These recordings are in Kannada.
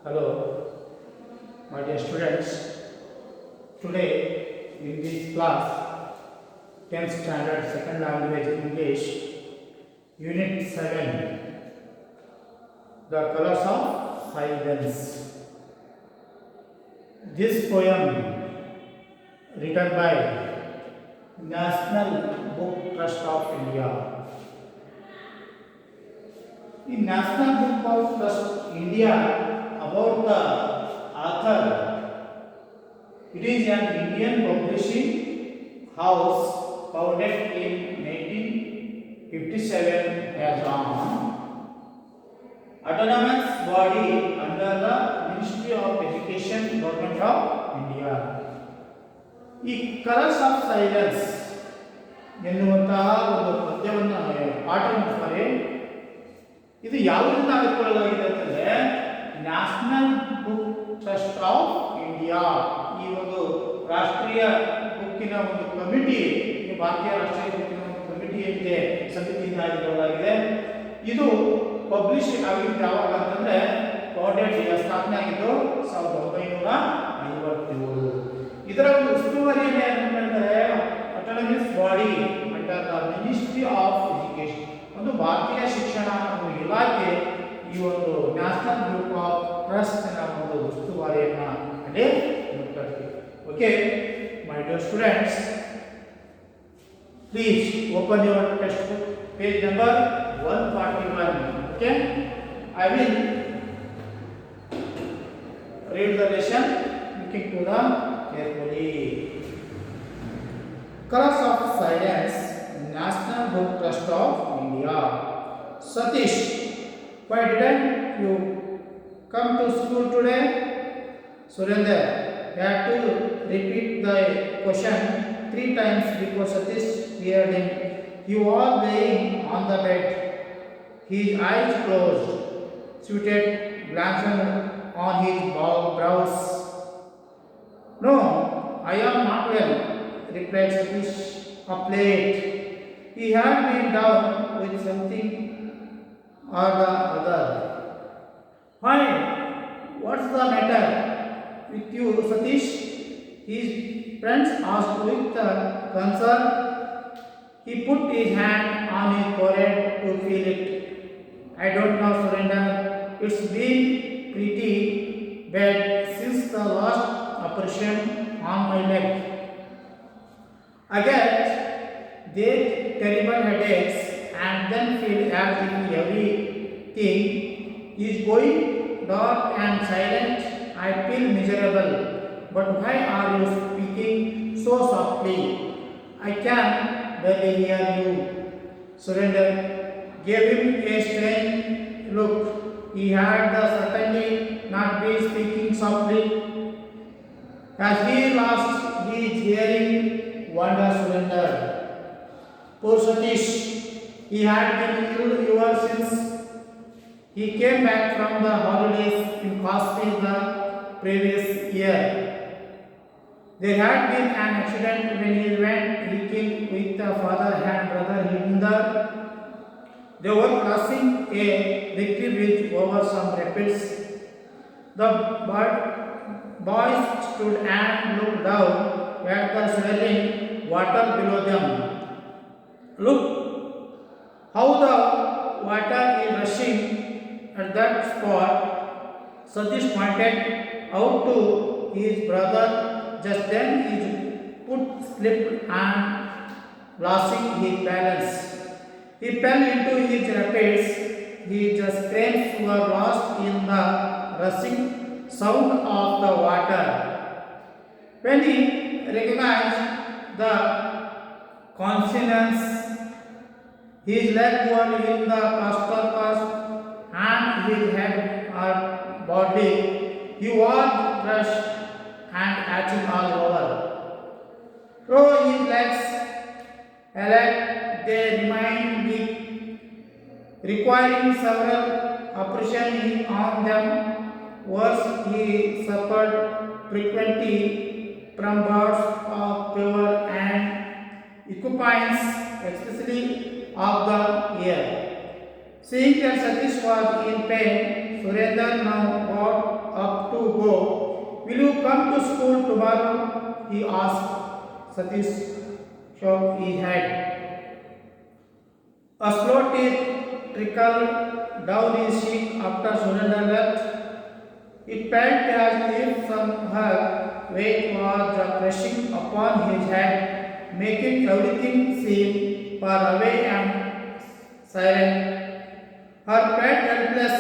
Hello, my dear students. Today in this class, 10th standard second language English, Unit 7, The Colors of Silence. This poem written by National Book Trust of India. In National Book of Trust India, about the author, it is an Indian publishing house founded in 1957 as an autonomous body under the Ministry of Education, Government of India. ಈ ಕಲರ್ಸ್ ಆಫ್ ಸೈಲೆನ್ಸ್ ಎನ್ನುವಂತಹ ಒಂದು ಪದ್ಯವನ್ನು ಪಾಠವನ್ನು ಸಾರಿ ಇದು ಯಾವುದರಿಂದ ಆಯ್ದುಕೊಳ್ಳಲಾಗಿದೆ ಅಂತಂದರೆ national book trust of India, ಈ ಒಂದು ರಾಷ್ಟ್ರೀಯ ಬುಕ್ಕಿನ ಒಂದು ಕಮಿಟಿ, ಭಾರತೀಯ ರಾಷ್ಟ್ರೀಯ ಬುಕ್ಕಿನ ಒಂದು ಕಮಿಟಿ ಏನಿದೆ ಸಮಿತಿಯಿಂದ ಆಯ್ದುಕೊಳ್ಳಲಾಗಿದೆ. ಇದು ಪಬ್ಲಿಷ್ ಆಗಿದ್ದು ಯಾವಾಗ ಅಂತಂದರೆ ಸ್ಥಾಪನೆ ಆಗಿದ್ದು 1957. ಇದರ ಒಂದು ಉಸ್ತುವಾರಿಯನ್ನು ಯಾರು ಹೇಳ್ತಾರೆ? Autonomous body under the ministry of education, ಒಂದು ಭಾರತೀಯ ಶಿಕ್ಷಣ ಒಂದು ಇಲಾಖೆ ಈ ಒಂದು ನ್ಯಾಷನಲ್ ಬುಕ್ ಆಫ್ ಟ್ರಸ್ಟ್ ಒಂದು ಉಸ್ತುವಾರಿಯನ್ನು ಅಲ್ಲಿ ನೋಡ್ತಾರೆ. Okay my dear students, please open your text book, page number 141. Okay, I will read the lesson, looking to the carefully. Colors of Silence, National Book Trust of India. Satish, why didn't you come to school today? Surender, you have to repeat the question 3 times before Satish heard him. He was laying on the bed, his eyes closed, sweated glancing on his brows. No, I am not well, replied Satish up late. He had been down with something or the other. Why? What's the matter with you, Satish? His friends asked with concern. He put his hand on his forehead to feel it. I don't know, Surender. It's been pretty bad since the last operation on my leg. I get these terrible headaches and then feel as if everything is going dark and silent. I feel miserable. But why are you speaking so softly? I can barely hear you. Surender gave him a strange look. He had certainly not been speaking softly. As he lost his hearing, wonder Surender. Poor Satish, he had been ill ever since he came back from the holidays in Kashmir the previous year. There had been an accident when he went hiking with the father and brother Hinder. They were crossing a rocky bridge over some rapids. The boys stood and looked down at the swirling water below them. Look how the water is rushing at that spot. Satish pointed out to his brother. Just then his foot slipped and losing his balance, he fell into his rapids. His screams were lost in the rushing sound of the water. When he recognized the consonants, his legs were in the plaster cast and his head or body. He was crushed and catching all over. Through his legs, they remained weak, requiring several operations on them. Worse, he suffered frequently from bouts of fever and equipines, especially of the ear. Seeing that Satish was in pain, Surendra now got up to go. Will you come to school tomorrow? He asked. Satish shook his head. A slow tear trickled down his cheek after Surendra left. It felt as if some hard weight was pressing upon his head, making everything seem far away and silent. Her felt helpless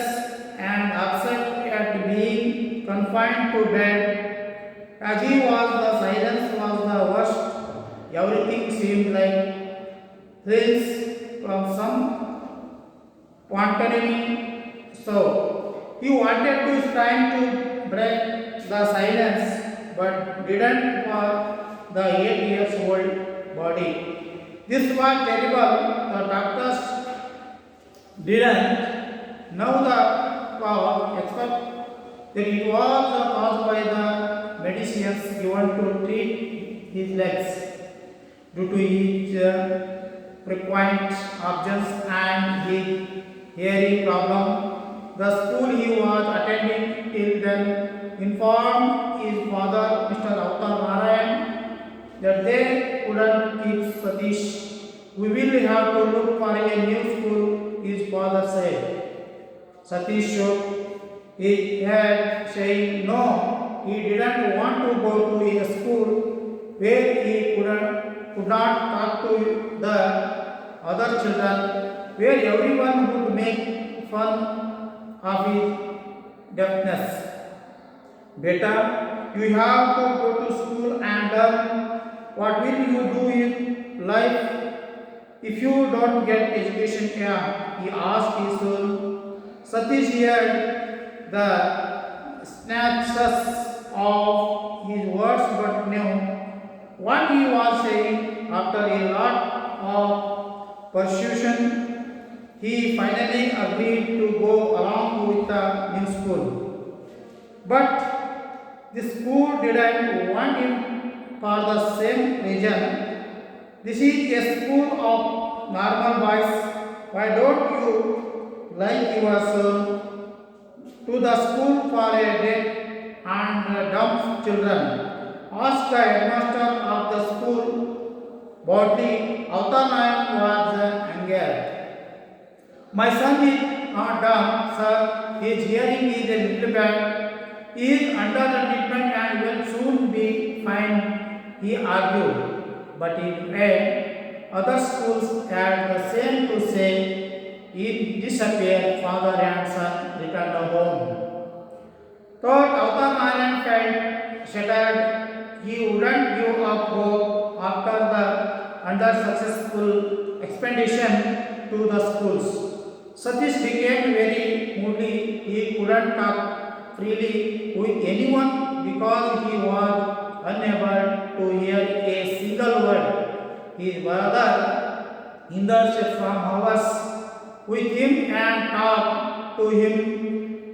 and upset at being confined to bed. As he was, the silence was the worst. Everything seemed like thrills from some Quantum so he wanted to try to break the silence but didn't for the 8 years old body. This was terrible. The doctors didn't know the cause except that it was caused by the medicines given to treat his legs due to his frequent absence and his hearing problem. The school he was attending till then informed his father, Mr. Avatar Narayan, that they couldn't keep Satish. We will have to look for a new school, his father said. Satish shook his head, saying no, he didn't want to go to a school where he could not talk to the other children, where everyone would make fun of his deafness. Beta, you have to go to school and learn. What will you do in life if you don't get education here? He asked his son. Satish heard the snatches of his words but knew what he was saying. After a lot of persuasion, he finally agreed to go along with the new school. But the school didn't want him for the same reason. This is a school of normal boys. Why don't you like your son to the school for a day and dump children? Asked the headmaster of the school boldly. Avtanayan was angered. My son is not dumb, sir. His hearing is a little bad. He is under the treatment and will soon be fine, he argued. But in fact, other schools had the same to say. He disappeared, father and son returned home. Thought Avtanayan felt shattered. He wouldn't give up hope after the unsuccessful expedition to the schools. Satish became very moody. He couldn't talk freely with anyone because he was unable to hear a single word. His brother indulged from hours with him and talked to him,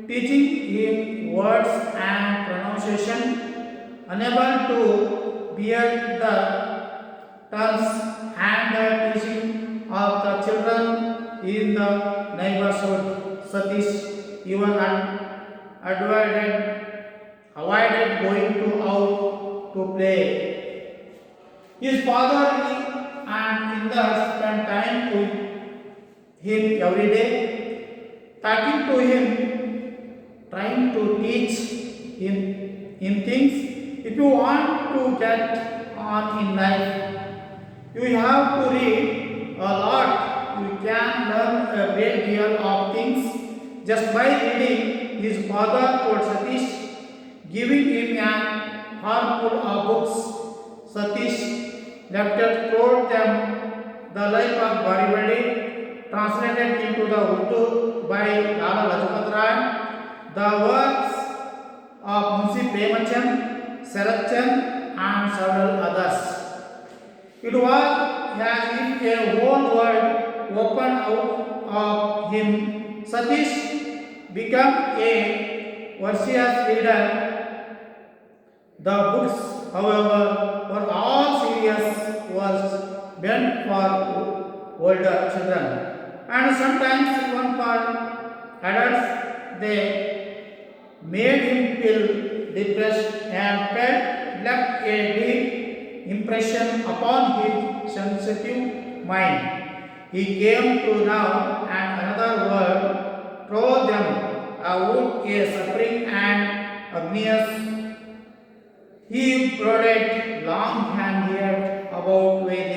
teaching him words and pronunciation. Unable to bear the turns and teaching of the children in the neighborhood, Satish even avoided going out to play. His father and Indra spent time with him every day, talking to him, trying to teach him things. If you want to get on in life, you have to read a lot. You can learn a great deal of things just by reading. His father told Satish, giving him an armful of books. Satish lectured told them the life of Garibaldi, translated into the Urdu by Lala Lajpat Rai, the works of Munshi Premchand, Sharat Chand and several others. It was as if a whole world opened out of him. Satish became a voracious reader. The books, however, were all serious works meant for older children and sometimes even for adults. they made him feel depressed and felt left a deep impression upon his sensitive mind. He came to know and another world through them, wood, a suffering and igneous. He brooded long and heard about where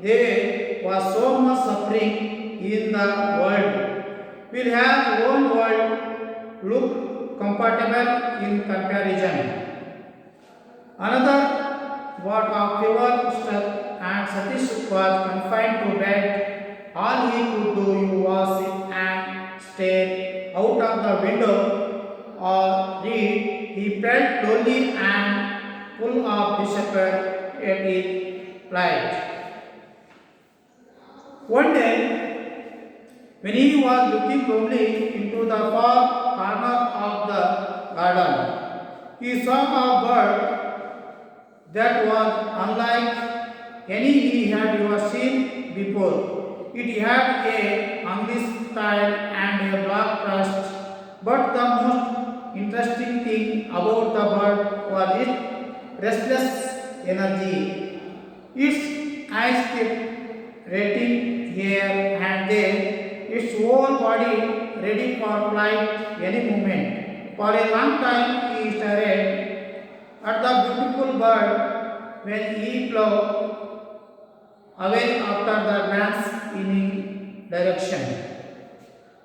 there was so much suffering in the world. Will have one world look comfortable in comparison. Another ward of fever struck and Satish was confined to bed. All he could do was sit and stare out of the window or read. He felt lonely and full of despair at his plight. One day, when he was looking calmly into the far corner of the garden, he saw a bird that was unlike any he had ever seen before. It had a English style and a black crest, but the most interesting thing about the bird was its restless energy. Its eyes kept rating here and there, its whole body ready for flight any moment. For a long time he stared at the beautiful bird when he flew away after the glance in his direction.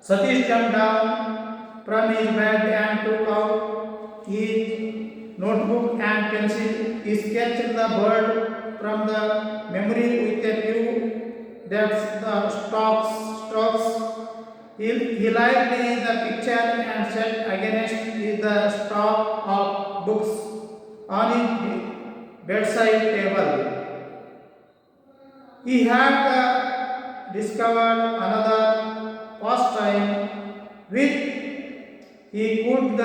Satish jumped down from his bed and took out his notebook and pencil. He sketched the bird from the memory with a few that's the strokes. He liked the picture and set against the stock of books on his bedside table. He had discovered another pastime which he could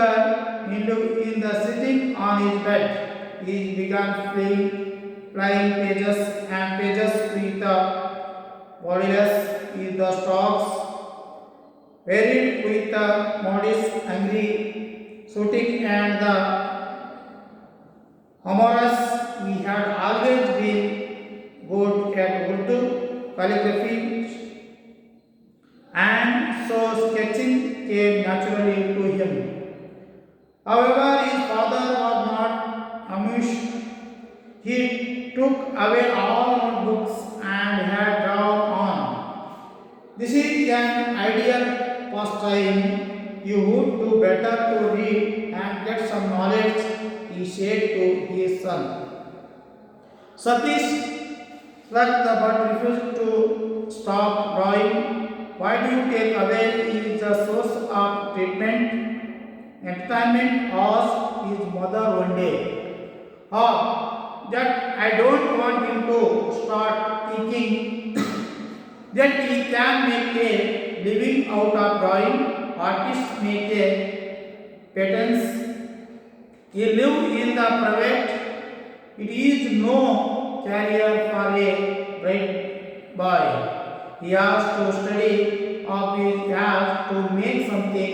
in the sitting on his bed. He began flying pages and pages with the bodiless in the stalks, varied with the modest angry shooting and the humorous. He had always been good at Urdu calligraphy and so sketching came naturally to him. However, his father was not amused. He took away all notebooks and had drawn on. This is an ideal pastime. You would do better to read and get some knowledge, he said to his son. Satish shrugged but refused to stop drawing. Why do you take away is the source of treatment, entertainment, asked his mother one day. Ah, that I don't want him to start thinking that he can make a living out of drawing. Artists make a patents. He live in the private. It is no career for a bright boy. He has to study of his has to make something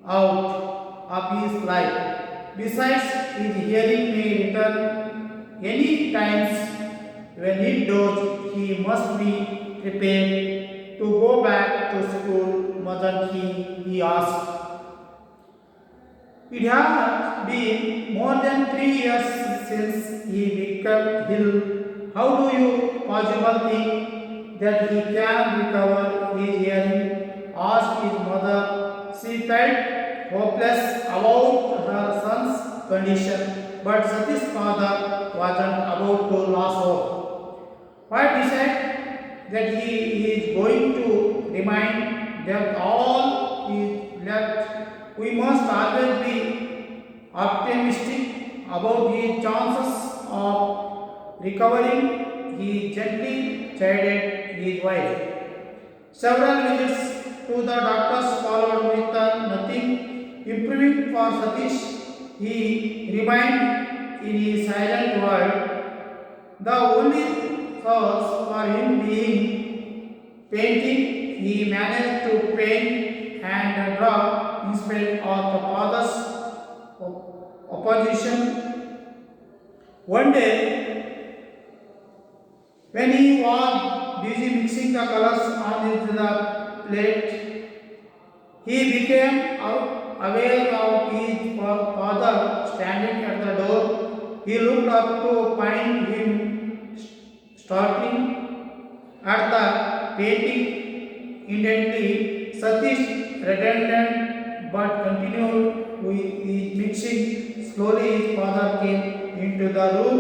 out of his life. Besides, his hearing may return any times. When it does, he must be prepared to go back to school, mustn't he? He asked. It has been more than 3 years since he became ill. How do you possibly think that he can recover his hearing? Asked his mother. She felt hopeless about her son's condition, but Satish's father wasn't about to lose hope. Why decide that he is going to remind them all is left? We must always be optimistic about his chances of recovering. He gently chided his wife. Several visits to the doctors followed with nothing improving for Satish. He remained in his silent world. The only source for him being painting. He managed to paint and draw opposition. One day, when he was busy mixing the colors on the plate, he became aware of his father standing at the door. He looked up to find him starting at the painting intently. Satish reddened but continued with his mixing. Slowly his father came into the room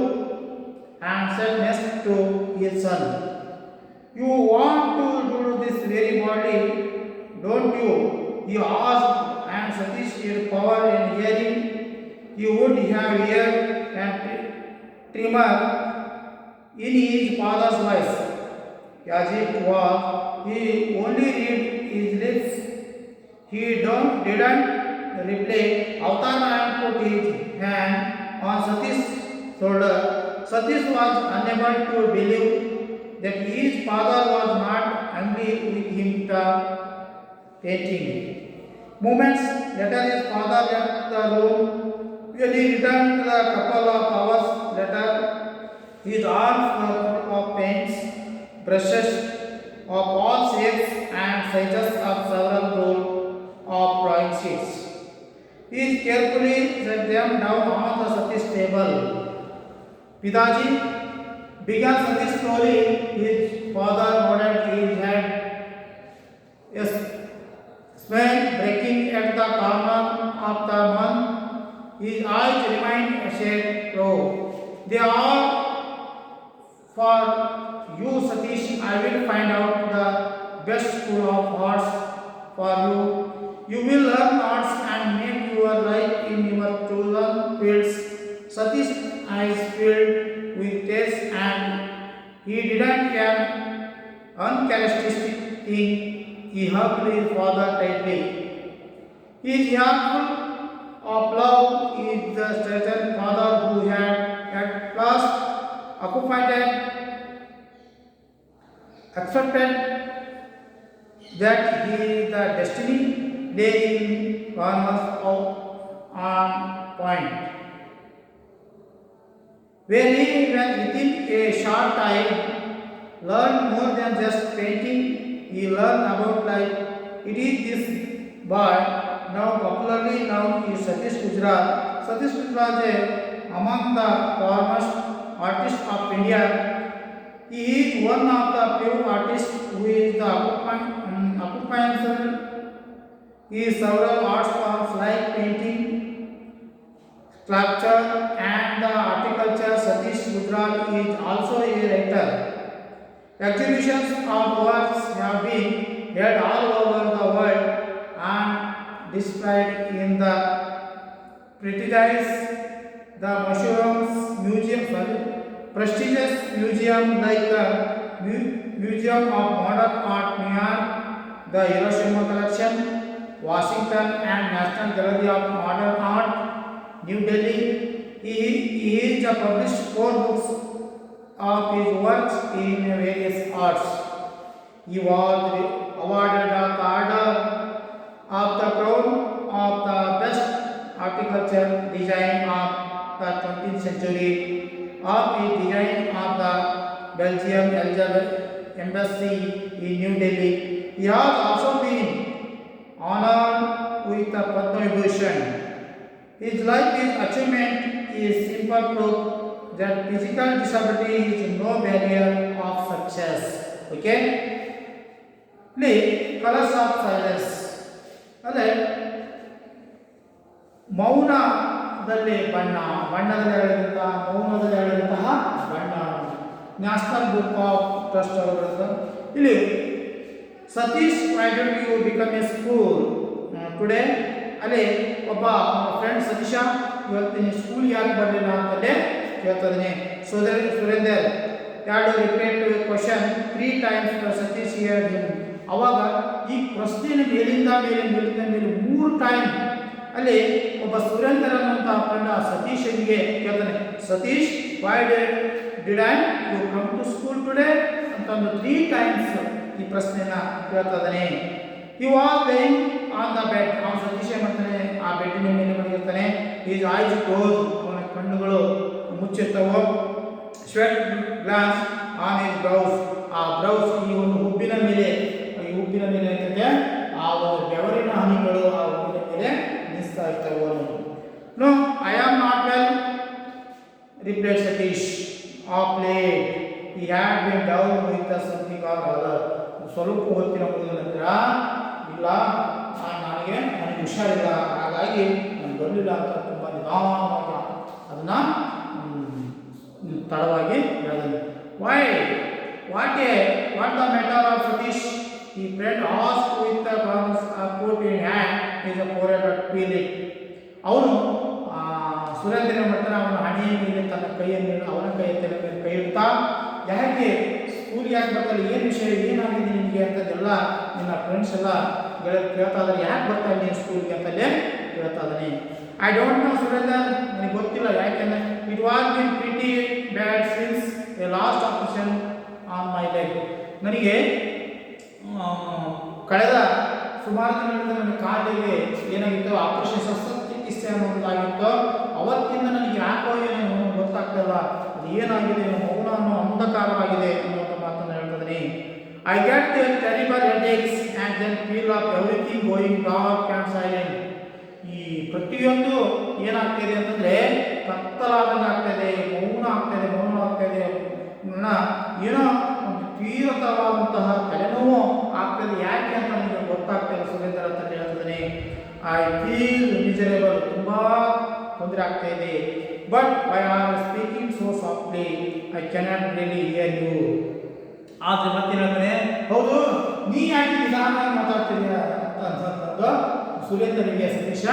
and said next to his son, "You want to do this very badly, don't you?" He asked, and Satish had power in hearing. He would have ear and tremor in his father's voice, as it was. He only read his lips. He didn't reply. Avatar and put his hand on Satish's shoulder. Satish was unable to believe that his father was not angry with him painting. Moments later, his father left the room. When he returned a couple of hours later, his arms were full of paints, brushes of all shapes and sizes of several rolls of drawing sheets. He carefully set them down on the Satish table. Pidaji began. Satish slowly. His father nodded his head. Yes, smile breaking at the corner of the mouth. His eyes remained a shade low. "They are for you, Satish. I will find out the best school of arts for you. You will learn arts and make your life in your chosen fields." Satish's eyes filled with tears and he didn't an uncharacteristic thing. He hugged his father tightly. His handful of love is the certain father who had at last accepted that he the destiny lay in corners on point. Where he within a short time learned more than just painting. He learned about life. It is this boy now popularly known as Satish Gujral. Satish Gujral is among the foremost artists of India. He is one of the few artists who is the occupies several art forms like painting, sculpture and the horticulture. Satish Gujral is also a writer. Exhibitions of works have been held all over the world and displayed in the prestigious museum like the Museum of Modern Art, New York, the Hiroshima Collection, Washington, and National Gallery of Modern Art, New Delhi. He has published 4 books of his works in various arts. He was awarded the Order of the Crown of the Best Architecture Design of the 20th century of his design of the Belgium Embassy in New Delhi. He has also been honored with the Padma Vibhushan. His life achievement is simple proof that physical disability is no barrier of success. Okay? Please, colors of silence. ಮೌನದಲ್ಲಿ ಬಣ್ಣದಲ್ಲಿ ಹೇಳಿದಂತಹ ಮೌನದಲ್ಲಿ ಹೇಳಿದಂತಹ ಬಣ್ಣ ನ್ಯಾಷನಲ್ ಬುಕ್ ಆಫ್ ಟ್ರಸ್ಟ್ ಅವರಿಂದ ಇಲ್ಲಿ Satish why don't you become a school today ಅಲ್ಲಿ ಒಬ್ಬ ಫ್ರೆಂಡ್ ಸತೀಶ ಇವತ್ತಿನ ಸ್ಕೂಲ್ ಯಾಕೆ ಬರಲಿಲ್ಲ ಅಂತಲೇ ಕೇಳ್ತಿದ್ದೀನಿ. ಸುರೇಂದರ್ ಎರಡು repeat question 3 times Satish heard him. ಅವಾಗ ಈ ಪ್ರಶ್ನೆನ ಮೇಲಿಂದ ಮೇಲೆ 3 ಟೈಮ್ ಅಲ್ಲಿ ಒಬ್ಬ ಸುರೇಂದರ್ ಅನ್ನುವಂಥ ಫ್ರೆಂಡ್ ಸತೀಶನಿಗೆ ಕೇಳ್ತಾನೆ, Satish why didn't you come to school today ಅಂತಂದು 3 ಟೈಮ್ಸ್ ಈ ಪ್ರಶ್ನೆನ ಕೇಳ್ತಿದ್ದಾನೆ. He was laying on the bed. ಅವನು ಸತೀಶ್ ಮಾಡ್ತಾನೆ ಆ ಬೆಡ್ಡಿನ ಮೇಲೆ ಮಲಗಿರ್ತಾನೆ. He is his eyes closed, ಅವನ ಕಣ್ಣುಗಳು ಮುಚ್ಚಿರ್ತವು. Sweat glands on his brows, ಆ ಬ್ರೌಸ್ ಈ ಒಂದು ಹುಬ್ಬಿನ ಮೇಲೆ ಅಂತಂದ್ರೆ ಆ ಒಂದು ಬೆವರಿನ ಹನಿಗಳು ಆ ಹುಬ್ಬಿನ ಮೇಲೆ ನಿಸ್ತಾ ಇರ್ತವೆ. No, I am not well, replied Satish. Of late, he had been down with something or other. ಸ್ವಲ್ಪ ಹೊತ್ತಿನ ನಂತರ ಇಲ್ಲ ನನಗೆ ಹುಷಾರಿಲ್ಲ, ಹಾಗಾಗಿ ನಾನು ಬರಲಿಲ್ಲ ಅಂತ ತುಂಬ ನಿಧಾನವಾಗಿ ಅದನ್ನು ತಡವಾಗಿ ಹೇಳಿದೆ. What the matter of Satish? He friend asked with the guns put in hand is a forehead but feel it. ಅವನು ಸುರೇಂದ್ರ ಮಾಡ್ತಾನೆ, ಅವನ ಹಣೆಯ ಮೇಲೆ ತನ್ನ ಕೈಯನ್ನು ಅವನ ತಲೆ ಮೇಲೆ ಕೈ ಇಡ್ತಾ, ಯಾಕೆ ಸ್ಕೂಲ್ಗೆ ಯಾಕೆ ಬರ್ತಾರೆ, ಏನು ವಿಷಯ, ಏನಾಗಿದೆ ನಿಮಗೆ ಅಂತದೆಲ್ಲ ನಿನ್ನ ಫ್ರೆಂಡ್ಸ್ ಎಲ್ಲ ಕೇಳ್ತಾ ಇದ್ದಾರೆ, ಯಾಕೆ ಬರ್ತಾ ಇದ್ದೀನಿ ಸ್ಕೂಲ್ಗೆ ಅಂತಲೇ ಕೇಳ್ತಾ ಇದ್ದಾನೆ. ಐ ಡೋಂಟ್ ನೋ ಸುರೇಂದ್ರ, ನನಗೆ ಗೊತ್ತಿಲ್ಲ ಯಾಕೆಂದರೆ it was bin pretty bad since A last operation on my leg. ನನಗೆ ಕಳೆದ ಸುಮಾರು ದಿನಗಳಿಂದ ನನ್ನ ಕಾಲಿಗೆ ಏನಾಗಿತ್ತು, ಆಪರೇಷನ್ ಶಸ್ತ್ರಚಿಕಿತ್ಸೆ ಅನ್ನೋದಾಗಿತ್ತು. ಅವತ್ತಿಂದ ನನಗೆ ಯಾಕೋ ಏನೋ ಗೊತ್ತಾಗ್ತಿಲ್ಲ, ಅದು ಏನಾಗಿದೆ, ಮೌನ ಅನ್ನೋ ಅಂಧಕಾರವಾಗಿದೆ ಅನ್ನುವಂಥ ಮಾತನ್ನು ಹೇಳ್ತಿದ್ದೀನಿ. I get the terrible headaches and then feel of everything going dark and silent. ಈ ಪ್ರತಿಯೊಂದು ಏನಾಗ್ತಿದೆ ಅಂತಂದರೆ ಕತ್ತಲಾದಂಗೆ ಆಗ್ತಾಯಿದೆ, ಮೌನ ಆಗ್ತಾಯಿದೆ, ಏನೋ ಒಂದು ತೀವ್ರತವಾದಂತಹ ತಲೆನೋವು ಆಗ್ತದೆ, ಯಾಕೆ ಅಂತ ನನಗೆ ಗೊತ್ತಾಗ್ತಿಲ್ಲ ಸುರೇಂದ್ರ ಅಂತ ಹೇಳ್ತಿದ್ದೀನಿ. ಐ ಫೀಲ್ ಮಿಸರೇಬಲ್, ತುಂಬ ತೊಂದರೆ ಆಗ್ತಾ ಇದೆ. But I are speaking so softly I cannot really hear you. ಆದರೆ ಮತ್ತೆ ಹೇಳ್ತಾನೆ, ಹೌದು ನೀ ಯಾಕೆ ನಿಧಾನವಾಗಿ ಮಾತಾಡ್ತಿದ್ದೀಯ ಅಂತ ಸುರೇಂದ್ರನಿಗೆ ಸತೀಶ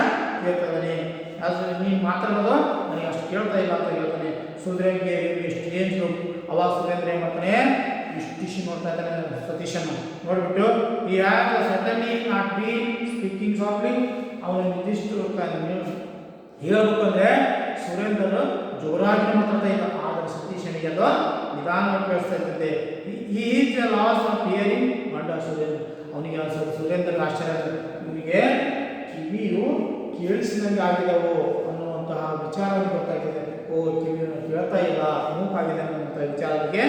ಹೇಳ್ತಾನೆ. ಆದರೆ ನೀನು ಮಾತಾಡೋದು ನನಗೆ ಅಷ್ಟು ಕೇಳ್ತಾ ಇಲ್ಲ ಅಂತ ಹೇಳ್ತಾನೆ. ಸುರೇಂದ್ರಗೆ ಎಷ್ಟು ಏನು ಅವಾಗ ಸುರೇಂದ್ರ ಏನು ಮಾಡ್ತಾನೆ, ಇಷ್ಟು ನೋಡ್ತಾ ಇದ್ದಾನೆ ಸತೀಶನ್ನು ನೋಡಿಬಿಟ್ಟು, ಈ has suddenly not be speaking softly. ಅವನು ನಿರ್ದಿಷ್ಟು ಹೇಳಬೇಕು ಅಂದರೆ ಸುರೇಂದ್ರನು ಜೋರಾಗಿ ಮಾತಾಡ್ತಾ ಇಲ್ಲ, ಆದರೆ ಸತೀಶನಿಗೆ ಅದು ನಿಧಾನವಾಗಿ ಕೇಳಿಸ್ತಾ ಇರ್ತದೆ. ಈ is the loss of hearing ಮಂಡ ಸುರೇಂದ್ರ. ಅವನಿಗೆ ಸುರೇಂದ್ರಗೆ ಆಶ್ಚರ್ಯ, ಇವನಿಗೆ ಕಿವಿಯು ಕೇಳಿಸಿದಂಗೆ ಆಗಿದೆವು ಅನ್ನುವಂತಹ ವಿಚಾರಕ್ಕೆ ಗೊತ್ತಾಗ್ತದೆ. ಕಿವಿಯನ್ನು ಕೇಳ್ತಾ ಇಲ್ಲ, ಮೂಕಾಗಿದೆ ಅನ್ನುವಂಥ ವಿಚಾರಕ್ಕೆ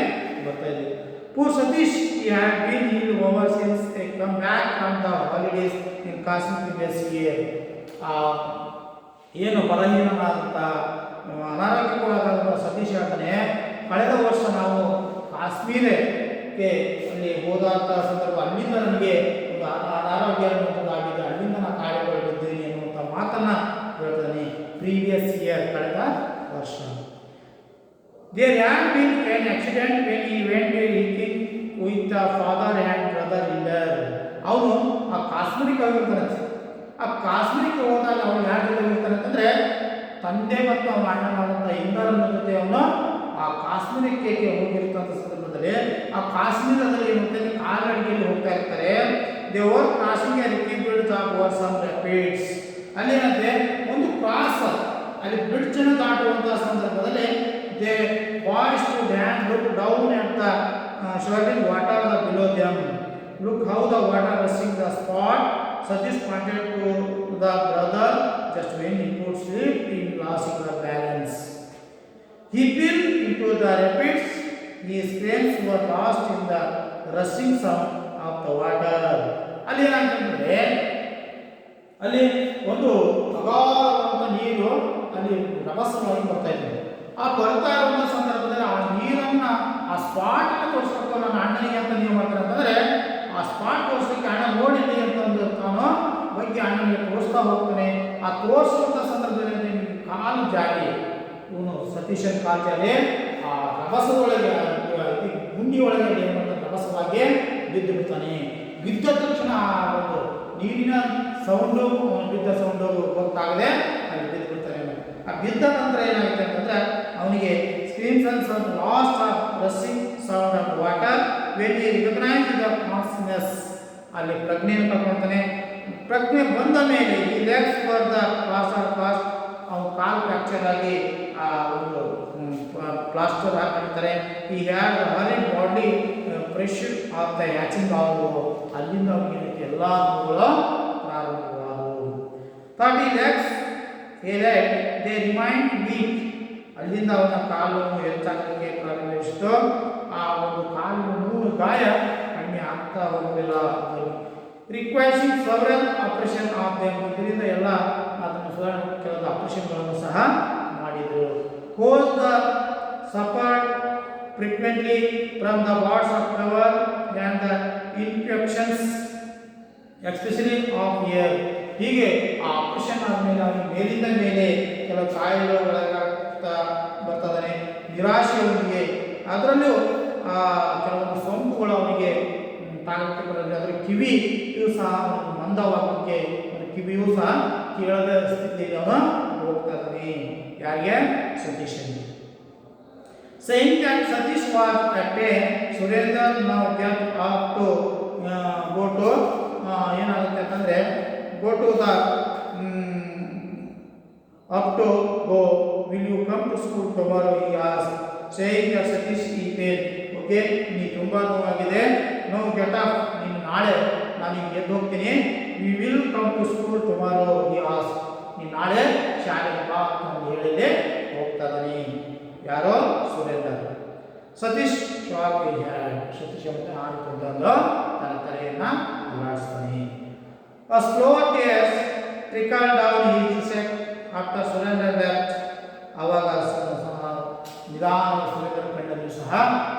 ಬರ್ತಾ ಇದೆ. Poor Satish he had been ill over since they come back from the holidays in Kashmir this year. ಏನು ಬಲಹೀನನಾದಂಥ ಅನಾರೋಗ್ಯಕ್ಕೊಳಗಾದಂಥ ಸತೀಶ್ ಹೇಳ್ತಾನೆ, ಕಳೆದ ವರ್ಷ ನಾವು ಕಾಶ್ಮೀರಕ್ಕೆ ಅಲ್ಲಿ ಹೋದಂಥ ಸಂದರ್ಭ, ಅಲ್ಲಿಂದ ನನಗೆ ಒಂದು ಅನಾರೋಗ್ಯ ಅನ್ನುವಂಥದ್ದಾಗಿದೆ, ಅಲ್ಲಿಂದ ನಾನು ಕಾರ್ಯಗೊಳ್ಳಿದ್ದೀನಿ ಅನ್ನುವಂಥ ಮಾತನ್ನು ಹೇಳ್ತಾನೆ. ಪ್ರೀವಿಯಸ್ ಇಯರ್, ಕಳೆದ ವರ್ಷ. There had been an accident when he went hiking with the father and brother in there. ಅವನು ಆ ಕಾಶ್ಮೀರಕ್ಕೆ ಹೋಗಿರ್ತಾನೆ. ಆ ಕಾಶ್ಮೀರಕ್ಕೆ ಹೋದಾಗ ಅವನು ಯಾರ ಜೊತೆ ಹೋಗಿರ್ತಾನೆ ಅಂತಂದರೆ ತಂದೆ ಮತ್ತು ಅವನ ಅಣ್ಣನಾದಂಥ ಇಂದರನ ಜೊತೆ ಅವನು ಆ ಕಾಶ್ಮೀರಕ್ಕೆ ಹೋಗಿರ್ತಂಥ ಸಂದರ್ಭದಲ್ಲಿ ಆ ಕಾಶ್ಮೀರದಲ್ಲಿ ಏನುಂಟಂದರೆ ಕಾಲ್ನಡಿಗೆಯಲ್ಲಿ ಹೋಗ್ತಾ ಇರ್ತಾರೆ. They were crossing a rickety bridge of over some rapids. ಅಲ್ಲೇನಂತೆ ಒಂದು ಕ್ರಾಸ್, ಅಲ್ಲಿ ಬ್ರಿಡ್ಜನ್ನು ದಾಟುವಂಥ ಸಂದರ್ಭದಲ್ಲಿ they paused to dance, look down at the swirling water below them. Look how the water rushing the spot. Satish pointed to the brother just when he could slip in losing the balance. He fell into the rapids. His friends were lost in the rushing sound of the water. ಅಲ್ಲಿ ಏನಾಗ್ತಂದ್ರೆ, ಅಲ್ಲಿ ಒಂದು ಅಗಾಧವಾದ ನೀರು ಅಲ್ಲಿ ರಭಸವಾಗಿ ಬರ್ತಾ ಇದೆ. ಆ ಬರ್ತಾ ಇರುವಂಥ ಸಂದರ್ಭದಲ್ಲಿ ಆ ನೀರನ್ನು ಆ ಸ್ಪಾಟನ್ನು ತೋರಿಸ್ಬೇಕು ನನ್ನ ಅಣ್ಣನಿಗೆ ಅಂತ ನೀವು ಮಾಡ್ತಾರೆ ಅಂತಂದರೆ, ಆ ಸ್ಪಾಟ್ ತೋರಿಸ್ಲಿಕ್ಕೆ ಅಣ್ಣ ನೋಡಿರಿ ಅಂತಂದು ತಾನು ಬಗ್ಗೆ ಅಣ್ಣನಿಗೆ ತೋರಿಸ್ತಾ ಹೋಗ್ತಾನೆ. ಆ ತೋರಿಸುವಂಥ ಸಂದರ್ಭದಲ್ಲಿ ಕಾಲು ಜಾರಿ, ಇವನು ಸತೀಶನ್ ಕಾಲು ಜಾರಿ ಆ ರಭಸದೊಳಗೆ ಗುಂಡಿ ಒಳಗೆ ಏನು ಮಾಡ್ತಾನೆ, ರಭಸವಾಗಿ ಬಿದ್ದು ಬಿಡ್ತಾನೆ. ಬಿದ್ದ ತಕ್ಷಣ ಆ ಒಂದು ನೀರಿನ ಸೌಂಡು, ಬಿದ್ದ ಸೌಂಡು ಗೊತ್ತಾಗದೆ ಅಲ್ಲಿ ಬಿದ್ದು ಬಿಡ್ತಾನೆ. ಆ ಬಿದ್ದ ನಂತರ ಏನಾಗುತ್ತೆ ಅಂತಂದರೆ ಅವನಿಗೆ screams and lost of rushing sound of water when he recognise the consciousness. ಅಲ್ಲಿ ಪ್ರಜ್ಞೆಯನ್ನು ಕಳ್ಕೊಳ್ತಾನೆ. ಪ್ರಜ್ಞೆ ಬಂದ ಮೇಲೆ ಈ ಲೆಗ್ಸ್ ಫಾರ್ ದ ಕಾಸ್ಟ್ ಅವನು ಕಾಲು ಫ್ರ್ಯಾಕ್ಚರ್ ಆಗಿ ಆ ಒಂದು ಪ್ಲಾಸ್ಟರ್ ಹಾಕಿರ್ತಾರೆ. He had Hari body pressure of the hatching ಆವು. ಅಲ್ಲಿಂದ ಅವನಿಗೆ ಎಲ್ಲ ನೋವುಗಳು ಪ್ರಾರಂಭವಾದವು. 30 legs ದೇ ರಿಮೈಂಡ್ ವೀಕ್. ಅಲ್ಲಿಂದ ಅವನ ಕಾಲು ಹೆಚ್ಚಾಗಲಿಕ್ಕೆ ಪ್ರಾರಂಭಿಸಿತು. ಆ ಒಂದು ಕಾಲು ಗಾಯ ಕಡಿಮೆ ಆಗ್ತಾ ಹೋಗಲಿಲ್ಲ. Requiring several operation of them. ಇದರಿಂದ ಎಲ್ಲ ಅದನ್ನು ಸುಧಾರಣೆ ಕೆಲವು ಆಪರೇಷನ್ಗಳನ್ನು ಸಹ ಮಾಡಿದರು. Hose the suffered frequently from the wards of fever and the infections especially of year. ಹೀಗೆ ಆ ಆಪರೇಷನ್ ಆದಮೇಲೆ ಅವನಿಗೆ ಮೇಲಿಂದ ಮೇಲೆ ಕೆಲವು ಕಾಯಿಲೆಗಳು ಒಳಗಾಗ್ತಾ ಬರ್ತದಾನೆ. ನಿರಾಶೆಯೊಂದಿಗೆ ಅದರಲ್ಲೂ ಕೆಲವೊಂದು ಸೋಂಕುಗಳು ಅವನಿಗೆ ತಾಗಕ್ಕೆ ಬರೋದು. ಅದರ ಕಿವಿಯೂ ಸಹ ಮಂದವಾಗಕ್ಕೆ, ಕಿವಿಯೂ ಸಹ ಕೇಳದ ಸ್ಥಿತಿಯಲ್ಲಿ ಅವನು ಹೋಗ್ತಾ ಇದ್ದಾನೆ. ಯಾರಿಗೆ? ಸತೀಶನಿಗೆ. Saying that Satish was at pain, Surendra now get up to go to ಏನಾಗುತ್ತೆ ಅಂತಂದರೆ go to the up to go, will you come to school tomorrow, he asked. Saying that Satish is pain, okay, ನೀ ತುಂಬ ನೋವಾಗಿದೆ, no get up, ನೀನು ನಾಳೆ ನಾನು ಈಗ ಎದ್ದು ಹೋಗ್ತೀನಿ. we will come to school tomorrow, he asked. ನೀನು ನಾಳೆ ಶಾಲೆಗೆ ಬಾ ಅಂತ ಹೇಳಿದೆ ಹೋಗ್ತಾ ಇದ್ದಾನೆ. ಯಾರೋ? ಸುರೇಂದ್ರ. Satish shock had. ಸತೀಶ್ ಅಂತ ಆಡಿಕೊಂಡು ತನ್ನ ತಲೆಯನ್ನು ಅಲ್ಲಾಡಿಸ್ತಾನೆ. A slow tears trickled down his cheek after Surendra left. ಆವಾಗ ನಿಧಾನ ಸುರೇಂದ್ರ ಕಣ್ಣಲ್ಲಿ ಸಹ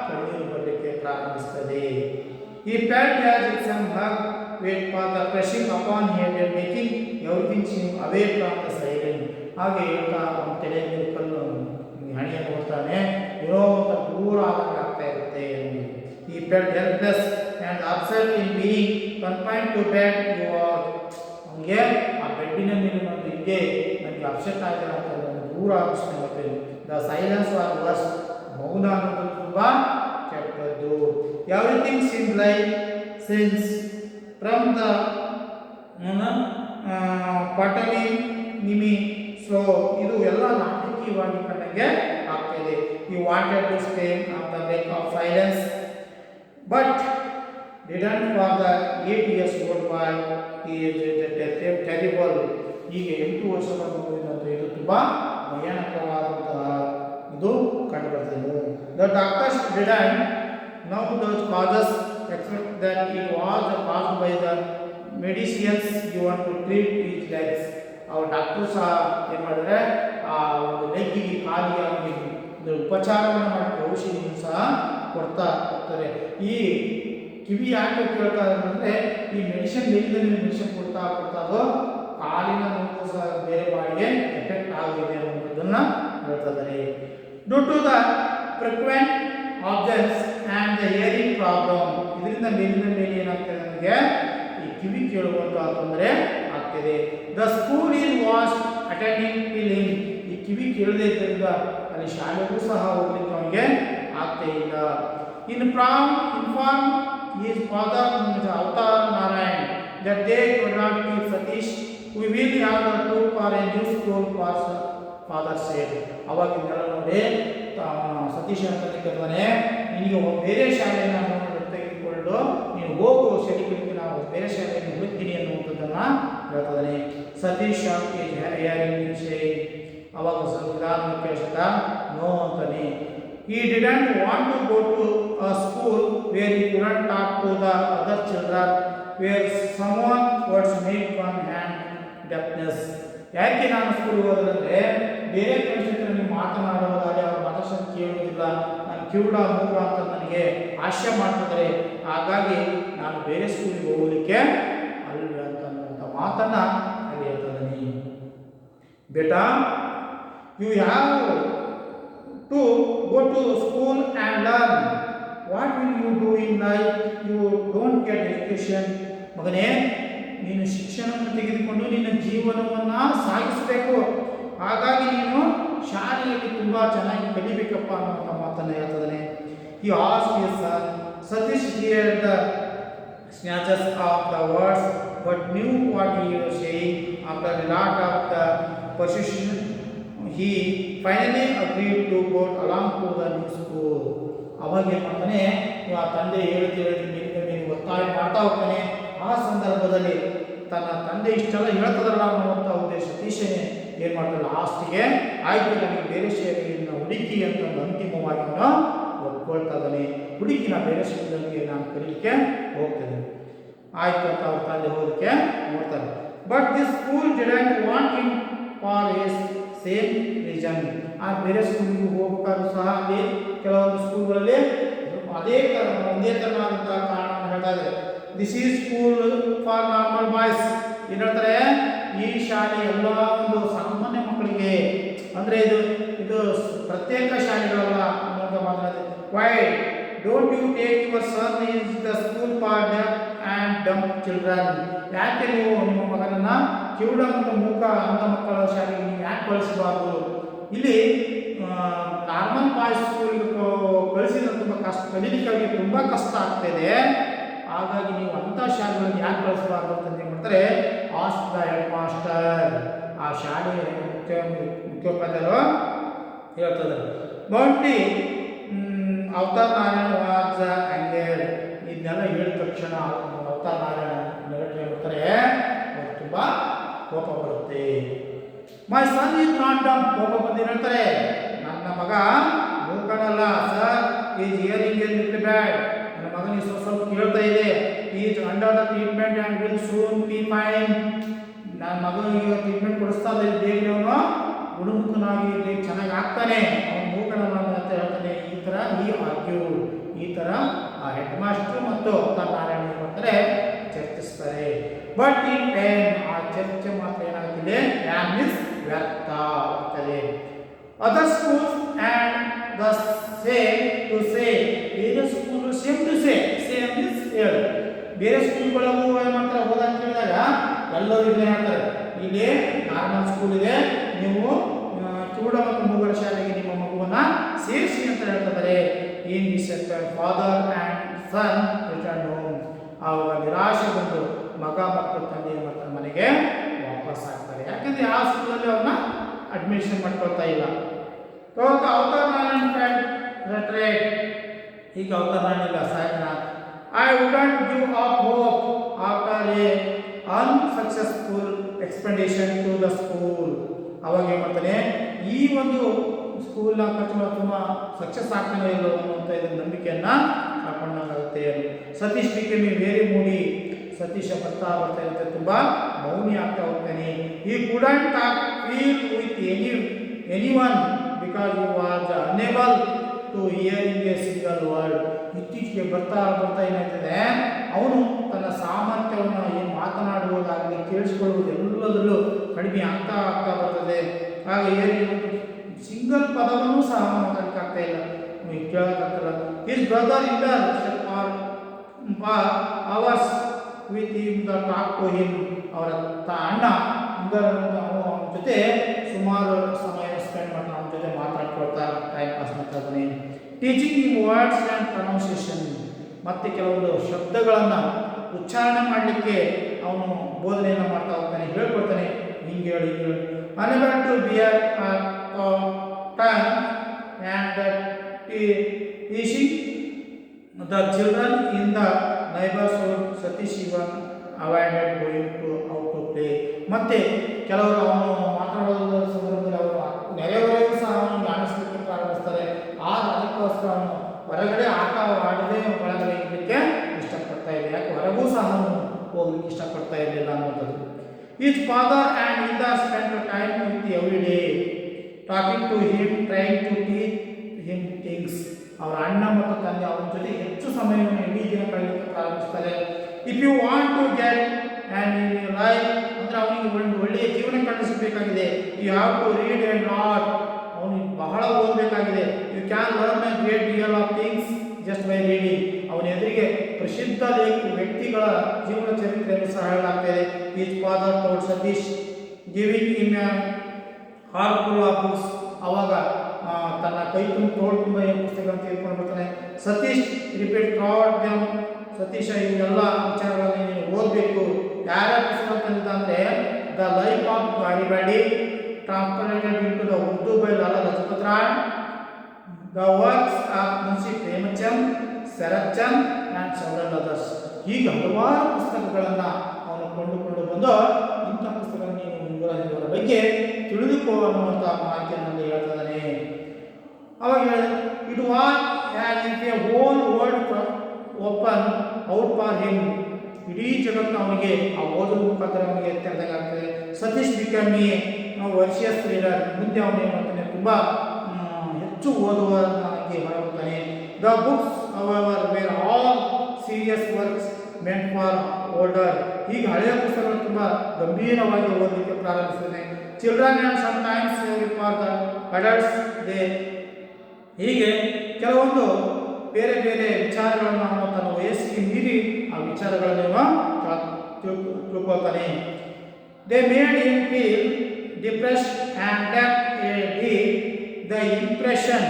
ಕಣ್ಣೀರು ಬರಲಿಕ್ಕೆ ಪ್ರಾರಂಭಿಸುತ್ತದೆ. He felt as if some hug weight for the pressing upon him and making everything seem away from the silence. ಹಾಗೆ ಹೇಳ್ತಾ ಅವನ ತಲೆ ಮೇಲೆ ಕಲ್ಲು ಹಣೆಯ ನೋಡ್ತಾನೆ. ಏನೋ ಒಂದು ದೂರ ಆಗ್ತಾ ಇರುತ್ತೆ. He felt helpless and upset in being confined to bed. ಅವನಿಗೆ ಆ ಬೆಡ್ಡಿನ ಮೇಲೆ ಒಂದು ಹಿಂಗೆ ನನಗೆ ಅಪ್ಸೆಟ್ ಆಗಿಲ್ಲ ಅಂತ ದೂರ ಅನಿಸ್ತಾ. The silence was worse. ಮೌನ ಅನ್ನೋದು ತುಂಬ ಕೆಟ್ಟದ್ದು. Everything seemed like since from the bottom ನಿಮಿ ಸ್ಲೋ. ಇದು ಎಲ್ಲ ನಾಟಕೀಯವಾಗಿ ಕಣ್ಣಿಗೆ ಆಗ್ತಾಯಿದೆ. He wanted to stay on the brink of silence, but didn't for the 8 years old boy. He is terrible. ಹೀಗೆ 8 ವರ್ಷದ ಮಗುವಿನಂತೆ ಇದು ತುಂಬ ಭಯಾನಕವಾದಂತಹ ಇದು ಕಂಡುಬರ್ತದೆ. The doctors didn't know the causes except that it was caused by the medicines given to treat his legs. ಅವ್ರು ಡಾಕ್ಟರ್ ಸಹ ಏನು ಮಾಡಿದ್ರೆ ಆ ಒಂದು ಲೆಗ್ಗಿಗೆ ಕಾಲಿಗೆ ಒಂದು ಉಪಚಾರವನ್ನು ಮಾಡಿ ಔಷಧಿಯನ್ನು ಸಹ ಕೊಡ್ತಾ ಹೋಗ್ತಾರೆ. ಈ ಕಿವಿ ಯಾಕೆ ಕೇಳ್ತಾ ಅಂದರೆ ಈ ಮೆಡಿಸಿನ್ ಎಲ್ಲಿಂದ ಮೆಡಿಸಿನ್ ಕೊಡ್ತಾ ಅದು ಕಾಲಿನ ನೋವು ಸಹ ಬೇರೆ ಬಾಡಿಗೆ ಎಫೆಕ್ಟ್ ಆಗಿದೆ ಅನ್ನೋದನ್ನು ಹೇಳ್ತಾ ಇದ್ದಾರೆ. Due to the frequent objects and the hearing problem. ಇದರಿಂದ ಮೇಲಿನ ಮೇಲೆ ಏನಾಗ್ತದೆ ನನಗೆ ಈ ಕಿವಿ ಕೇಳುವಂಥ ತೊಂದರೆ ಆಗ್ತಿದೆ. The school is was attending feeling. ಈ ಕಿವಿ ಕೇಳದೇ ಇದ್ದರಿಂದ ಅಲ್ಲಿ ಶಾಲೆಗೂ ಸಹ ಹೋಗ್ಲಿಕ್ಕೆ ಅವನಿಗೆ ಆಗ್ತಾ ಇಲ್ಲ. Inform his father Avatar Narayan that they could not keep Satish. We will have the tour for a new school for father said. ಅವಾಗಿಂದೆಲ್ಲ ನೋಡಿ ಸತೀಶ್ ಅಂತ ಕೇಳ್ತಾನೆ, ನಿನಗೆ ಬೇರೆ ಶಾಲೆಯನ್ನು ತೆಗೆದುಕೊಂಡು ನೀನು ಹೋಗು, ಶನಿಗಳಿಗೆ ನಾವು ಬೇರೆ ಶಾಲೆಯನ್ನು ಹುಡುಕ್ತೀನಿ ಅನ್ನುವಂಥದ್ದನ್ನು ಹೇಳ್ತಾನೆ. ಸತೀಶ್ ಅವಾಗ ನಿಧಾನ ಕೇಳಿಸ್ತಾ ನೋ ಅಂತಾನೆ. He didn't want to go to a school where he couldn't talk to the other children, where someone was made fun and deafness. ಯಾಕೆ ನಾನು ಸ್ಕೂಲ್ಗೆ ಹೋದಂದರೆ ಬೇರೆ ಪರಿಸ್ಥಿತಿಯಲ್ಲಿ ಮಾತನಾಡುವುದಾದರೆ ಅವ್ರ ಮಾತಾಡ್ಸೋದು ಕೇಳುವುದಿಲ್ಲ, ನಾನು ಕಿವುಡ ಮೂಗ ಅಂತ ನನಗೆ ಹಾಸ್ಯ ಮಾಡ್ತಿದ್ದಾರೆ, ಹಾಗಾಗಿ ನಾನು ಬೇರೆ ಸ್ಕೂಲಿಗೆ ಹೋಗಲಿಕ್ಕೆ ಅಲ್ಲ ಅಂತಂತ ಮಾತನ್ನು ಅಲ್ಲಿ ಹೇಳ್ತಿದ್ದೀನಿ. ಬೇಟಾ, you have to go to school and learn. What will you do in life? You don't get education. ಮಗನೇ, ನೀನು ಶಿಕ್ಷಣವನ್ನು ತೆಗೆದುಕೊಂಡು ನಿನ್ನ ಜೀವನವನ್ನು ಸಾಗಿಸಬೇಕು, ಹಾಗಾಗಿ ನೀನು ಶಾಲೆಯಲ್ಲಿ ತುಂಬ ಚೆನ್ನಾಗಿ ಕಲಿಬೇಕಪ್ಪ ಅನ್ನುವಂಥ ಮಾತನ್ನು ಹೇಳ್ತಿದ್ದಾನೆ. He asked his son. Satish heard the snatches of the words but knew what he was saying. After a lot of the persuasion, he finally agreed to go along to the new school. ಅವಾಗ ಏನು ಮಾಡ್ತಾನೆ, ಆ ತಂದೆ ಹೇಳಿದ ಮೇಲೆ ಒತ್ತಾಯ ಮಾಡ್ತಾ ಹೋಗ್ತಾನೆ. ಆ ಸಂದರ್ಭದಲ್ಲಿ ತನ್ನ ತಂದೆ ಇಷ್ಟೆಲ್ಲ ಹೇಳ್ತದಲ್ಲ ಅನ್ನುವಂಥ ಉದ್ದೇಶ ಸತೀಶನೇ ಏನು ಮಾಡ್ತಾರೆ ಲಾಸ್ಟಿಗೆ ಆಯ್ತು ನನಗೆ ಬೇರೆ ಶಾಲೆಯನ್ನು ಹುಡುಕಿ ಅಂತ ಒಂದು ಅಂತಿಮವಾಗಿ ಅವನು ಒಪ್ಕೊಳ್ತಾ ಇದ್ದಾನೆ. ಹುಡುಕಿ ನಾ ಬೇರೆ ಶಾಲೆಗೆ ನಾನು ಕಲಿಲಿಕ್ಕೆ ಹೋಗ್ತೇನೆ ಆಯ್ತು ಅಂತ ಅವ್ರ ತಂದೆ ಹೋಗಲಿಕ್ಕೆ ನೋಡ್ತಾರೆ. But this school didn't want him for his same reason. ಆ ಬೇರೆ ಸ್ಕೂಲಿಗೆ ಹೋಗ್ಬೇಕಾದ್ರೂ ಸಹ ಅಲ್ಲಿ ಕೆಲವೊಂದು ಸ್ಕೂಲ್ಗಳಲ್ಲಿ ಒಂದೇ ಥರನಾದಂತಹ ಕಾರಣವನ್ನು ಹೇಳ್ತಾ ಇದ್ದಾರೆ. This is school for normal boys. ಏನು ಹೇಳ್ತಾರೆ, ಈ ಶಾಲೆ ಎಲ್ಲ ಒಂದು ಸಾಮಾನ್ಯ ಮಕ್ಕಳಿಗೆ, ಅಂದರೆ ಇದು ಪ್ರತ್ಯೇಕ ಶಾಲೆಗಳಲ್ಲ ಅನ್ನೋದು ಮಾತನಾಡಿದೆ. Why don't you take your son is the school for deaf and dumb children. ಯಾಕೆ ನೀವು ನಿಮ್ಮ ಮಗನನ್ನು ಕಿವುಡ ಮತ್ತು ಮೂಕ ಅಂಧ ಮಕ್ಕಳ ಶಾಲೆಗೆ ನೀವು ಯಾಕೆ ಕಳಿಸಬಾರ್ದು? ಇಲ್ಲಿ ನಾರ್ಮಲ್ ಬಾಯ್ಸ್ ಸ್ಕೂಲ್ಗೆ ಕಳಿಸಿದ್ರೆ ತುಂಬ ಕಷ್ಟ, ಕಲೀಲಿಕ್ಕಾಗಿ ತುಂಬ ಕಷ್ಟ ಆಗ್ತಾಯಿದೆ. ಹಾಗಾಗಿ ನೀವು ಅಂಥ ಶಾಲೆಗಳನ್ನು ಯಾಕೆ ಕಳಿಸಬಾರ್ದು ಅಂತ ಏನು ಮಾಡ್ತಾರೆ, ಆಸ್ಕ್ ದ ಹೆಡ್ ಮಾಸ್ಟರ್. ಆ ಶಾಲೆಯ ಮುಖ್ಯೋಪಾಧ್ಯಾಯರು ಹೇಳ್ತಾರೆ. ಬೌಂಟಿ ಅವತಾರ್ ನಾರಾಯಣ ವಾಜ್ ಆಂಗರ್ಡ್. ಇದನ್ನೆಲ್ಲ ಹೇಳಿದ ತಕ್ಷಣ ಅವತಾರ್ ನಾರಾಯಣ ಹೇಳ್ತಾರೆ ಅವ್ರು ತುಂಬ ಕೋಪ ಬರುತ್ತೆ. ಮೈ ಸನ್ ಈಸ್ ನಾಟ್ ಡಮ್. ಕೋಪ ಬಂದು ಹೇಳ್ತಾರೆ, ನನ್ನ ಮಗ ಮೂಕನಲ್ಲ sir, his hearing is little bad. ನನ್ನ ಮಗನಿಗೆ ಸ್ವಲ್ಪ ಕೇಳ್ತಾ ಇದೆ. His under the treatment and will soon be fine. ನನ್ನ ಮಗನಿಗೆ ಟ್ರೀಟ್ಮೆಂಟ್ ಕೊಡಿಸ್ತಾ ಇದ್ದರೆ ಬೇಗ ಅವನು ಗುಣಮುಖನಾಗಿ ಚೆನ್ನಾಗಿ ಆಗ್ತಾನೆ, ಅವನು ಮೂಕನಲ್ಲ ಅಂತ ಹೇಳ್ತಾನೆ. ಈ ಥರ ಆ ಹೆಡ್ ಮಾಸ್ಟರ್ ಮತ್ತು ಅವತಾರ್ ನಾರಾಯಣ ಏನು ಮಾಡ್ತಾರೆ, ಚರ್ಚಿಸ್ತಾರೆ. ಬಟ್ ಈ ಟೈಮ್ ಆ ಚರ್ಚೆ ಮಾತ್ರ ಏನಾಗ್ತಿದೆ, ಟೈಮ್ ಇಸ್ ವ್ಯರ್ಥ ಆಗ್ತದೆ. Other schools and the same to say. ಬೇರೆ school same to same is ಹೇಳಿ. ಬೇರೆ ಸ್ಕೂಲ್ಗಳಿಗೂ ಏನು ಮಾಡ್ತಾರೆ, ಹೋದಂತ ಹೇಳಿದಾಗ ಎಲ್ಲರೂ ಇದನ್ನೇ ಹೇಳ್ತಾರೆ, ಇಲ್ಲಿ ನಾರ್ಮಲ್ ಸ್ಕೂಲ್ ಇದೆ, ನೀವು ಕಿವುಡ ಮತ್ತು ಮೂಗರ ಶಾಲೆಗೆ ನಿಮ್ಮ ಮಗುವನ್ನು ಸೇರಿಸಿ ಅಂತ ಹೇಳ್ತಿದ್ದಾರೆ. In despair father and son return home. ಆವಾಗ ನಿರಾಶೆಗೊಂಡು ಮಗ ಮತ್ತು ತಂದೆ ಏನು ಮಾಡ್ತಾರೆ, ಮನೆಗೆ ವಾಪಸ್ ಆಗ್ತಾರೆ. ಯಾಕಂದರೆ ಆ ಸ್ಕೂಲಲ್ಲಿ ಅವ್ರನ್ನ ಅಡ್ಮಿಷನ್ ಮಾಡ್ಕೊಳ್ತಾ ಇಲ್ಲ. ಅವತಾರ್ ನಾರಾಯಣ ರೆಟ್ರೇಟ್. ಈಗ ಅವತಾರ್ ನಾರಾಯಣ ಇಲ್ಲ, ಸಾಯನ. I wouldn't give up hope after a unsuccessful expedition to the school. ಅವಾಗ ಏನು ಮಾಡ್ತಾನೆ, ಈ ಒಂದು ಸ್ಕೂಲ್ನ ಖರ್ಚು ತುಂಬ ಸಕ್ಸಸ್ ಆಗ್ತಾನೆ ಇಲ್ಲ ಅನ್ನುವಂಥ ಇದರ ನಂಬಿಕೆಯನ್ನು ಹಾಕೊಂಡಾಗುತ್ತೆ. Satish became very moody. Satish ಬರ್ತಾ ಇರುತ್ತೆ, ತುಂಬ ಮೌನಿ ಆಗ್ತಾ ಹೋಗ್ತಾನೆ. He couldn't talk feel with anyone because you was unable to hearing a single word. ಇತ್ತೀಚೆಗೆ ಬರ್ತಾ ಏನಾಗ್ತದೆ, ಅವನು ತನ್ನ ಸಾಮರ್ಥ್ಯವನ್ನು ಏನು ಮಾತನಾಡುವುದಾಗಲಿ ಕೇಳಿಸ್ಕೊಳ್ಳುವುದು ಎಲ್ಲದರಲ್ಲೂ ಕಡಿಮೆ ಆಗ್ತಾ ಬರ್ತದೆ. ಹಾಗೆ ಸಿಂಗಲ್ ಪದವನ್ನು ಸಹ ಮಾತಾಡಲಿಕ್ಕಾಗ್ತಾ ಇಲ್ಲ, ಕೇಳೋಕ್ಕಾಗ್ತಲ್ಲ. His brother Inder hours with him the talk to him. ಅವರ ಅಣ್ಣ ಅವನ ಜೊತೆ ಸುಮಾರು ಸಮಯ ಸ್ಪೆಂಡ್ ಮಾಡ್ತಾನೆ, ಅವನ ಜೊತೆ ಮಾತಾಡ್ಕೊಳ್ತಾ ಟೈಮ್ ಪಾಸ್ ಮಾಡ್ತಾ ಇದ್ದಾನೆ. Teaching him words and pronunciation. ಮತ್ತು ಕೆಲವೊಂದು ಶಬ್ದಗಳನ್ನು ಉಚ್ಚಾರಣೆ ಮಾಡಲಿಕ್ಕೆ ಅವನು ಬೋಧನೆಯನ್ನು ಮಾಡ್ತಾ ಹೋಗ್ತಾನೆ, ಹೇಳ್ಕೊಡ್ತಾನೆ, ಹಿಂಗೆ ಹೇಳಿ. Unable to bear time and teaching the children in the neighbourhood. Satish even avoided going to out to play. ಮತ್ತು ಕೆಲವರು ಅವನು ಮಾತನಾಡೋದ್ರ ಸಂದರ್ಭದಲ್ಲಿ ಅವರು ನೆರೆಹೊರೆಗೂ ಸಹ ಅವನಿಗೆ ಆಣಿಸ್ಲಿಕ್ಕೆ ಪ್ರಾರಂಭಿಸ್ತಾರೆ. ಅದಕ್ಕೋಸ್ಕರ ಅವನು ಹೊರಗಡೆ ಆಟ ಆಡದೆ ಒಳಗಡೆ ಇರಲಿಕ್ಕೆ ಇಷ್ಟಪಡ್ತಾ ಇಲ್ಲ. ಯಾಕೆ ಹೊರಗೂ ಸಹ ಅವನು ಹೋಗ್ಲಿಕ್ಕೆ ಇಷ್ಟಪಡ್ತಾ ಇರಲಿಲ್ಲ ಅನ್ನೋಂಥದ್ದು. His father and other spend time with every day talking to him, trying to teach him things. ಅವರ ಅಣ್ಣ ಮತ್ತು ತಂದೆ ಅವನ ಜೊತೆ ಹೆಚ್ಚು ಸಮಯವನ್ನು ಇಡೀ ದಿನ ಕಳೆಯಲಿಕ್ಕೆ ಪ್ರಾರಂಭಿಸ್ತಾರೆ. If you want to get and in you life, ಅಂದರೆ ಅವನಿಗೆ ಒಂದು ಒಳ್ಳೆಯ ಜೀವನ ಕಟ್ಟಿಸಬೇಕಾಗಿದೆ. You have to read and lot. ಅವನಿಗೆ ಬಹಳ ಓದಬೇಕಾಗಿದೆ. You can learn a great deal of things just by reading. ಅವನ ಎದುರಿಗೆ ಪ್ರಸಿದ್ಧ ವ್ಯಕ್ತಿಗಳ ಜೀವನ ಚರಿತ್ರೆಯನ್ನು ಸಹ ಹೇಳಲಾಗ್ತಾಯಿದೆ. His father told Satish giving him a armful of books. ಅವಾಗ ತನ್ನ ಕೈ ತುಂಬ ಪುಸ್ತಕಗಳನ್ನು ತೆಗೆದುಕೊಂಡು ಬರ್ತಾನೆ. Satish repeat through them. Satish ಇವೆಲ್ಲ ವಿಚಾರಗಳನ್ನು ನೀನು ಓದಬೇಕು. ಯಾರ್ಯಾರ ಪುಸ್ತಕ ತಂದಿದ್ದ ಅಂದರೆ the life of Garibaldi translated into the Urdu by Lala Lajpat Rai, the works of Munshi Premchand, Saratchand and several others. ಹೀಗೆ ಹಲವಾರು ಪುಸ್ತಕಗಳನ್ನು ಅವನು ಕೊಂಡುಕೊಂಡು ಬಂದು ಇಂಥ ಪುಸ್ತಕಗಳನ್ನು ನೀನು ಇವರ ಬಗ್ಗೆ ತಿಳಿದು ತಿಳ್ಕೋ ಅನ್ನುವಂಥ ಮಾತಿನಲ್ಲಿ ಹೇಳ್ತಿದ್ದಾನೆ. ಅವಾಗ it was as if a whole world open out for him. ಇಡೀ ಜಗತ್ತು ಅವನಿಗೆ ಆ ಓದುವ ಮುಖಾಂತರ ಅವನಿಗೆ ತೆರೆದಾಗ್ತದೆ. Satish become a voracious reader. ಮುಂದೆ ಅವನು ಏನು ಮಾಡ್ತಾನೆ, ತುಂಬ ಹೆಚ್ಚು ಓದುವ ನನಗೆ ಹೊರಗುತ್ತಾನೆ. The books our were all serious works meant for older. ಈಗ ಹಳೆಯ ಪುಸ್ತಕಗಳು ತುಂಬ ಗಂಭೀರವಾಗಿ ಓದಲಿಕ್ಕೆ ಪ್ರಾರಂಭಿಸಿದೆ. Children and sometimes for the adults they. ಹೀಗೆ ಕೆಲವೊಂದು ಬೇರೆ ಬೇರೆ ವಿಚಾರಗಳನ್ನು ಅವನು ತನ್ನ ವಯಸ್ಸಿಗೆ ಮೀರಿ ಆ ವಿಚಾರಗಳನ್ನು ತಿಳ್ಕೊಳ್ತಾನೆ. They made him feel depressed and left a deep the impression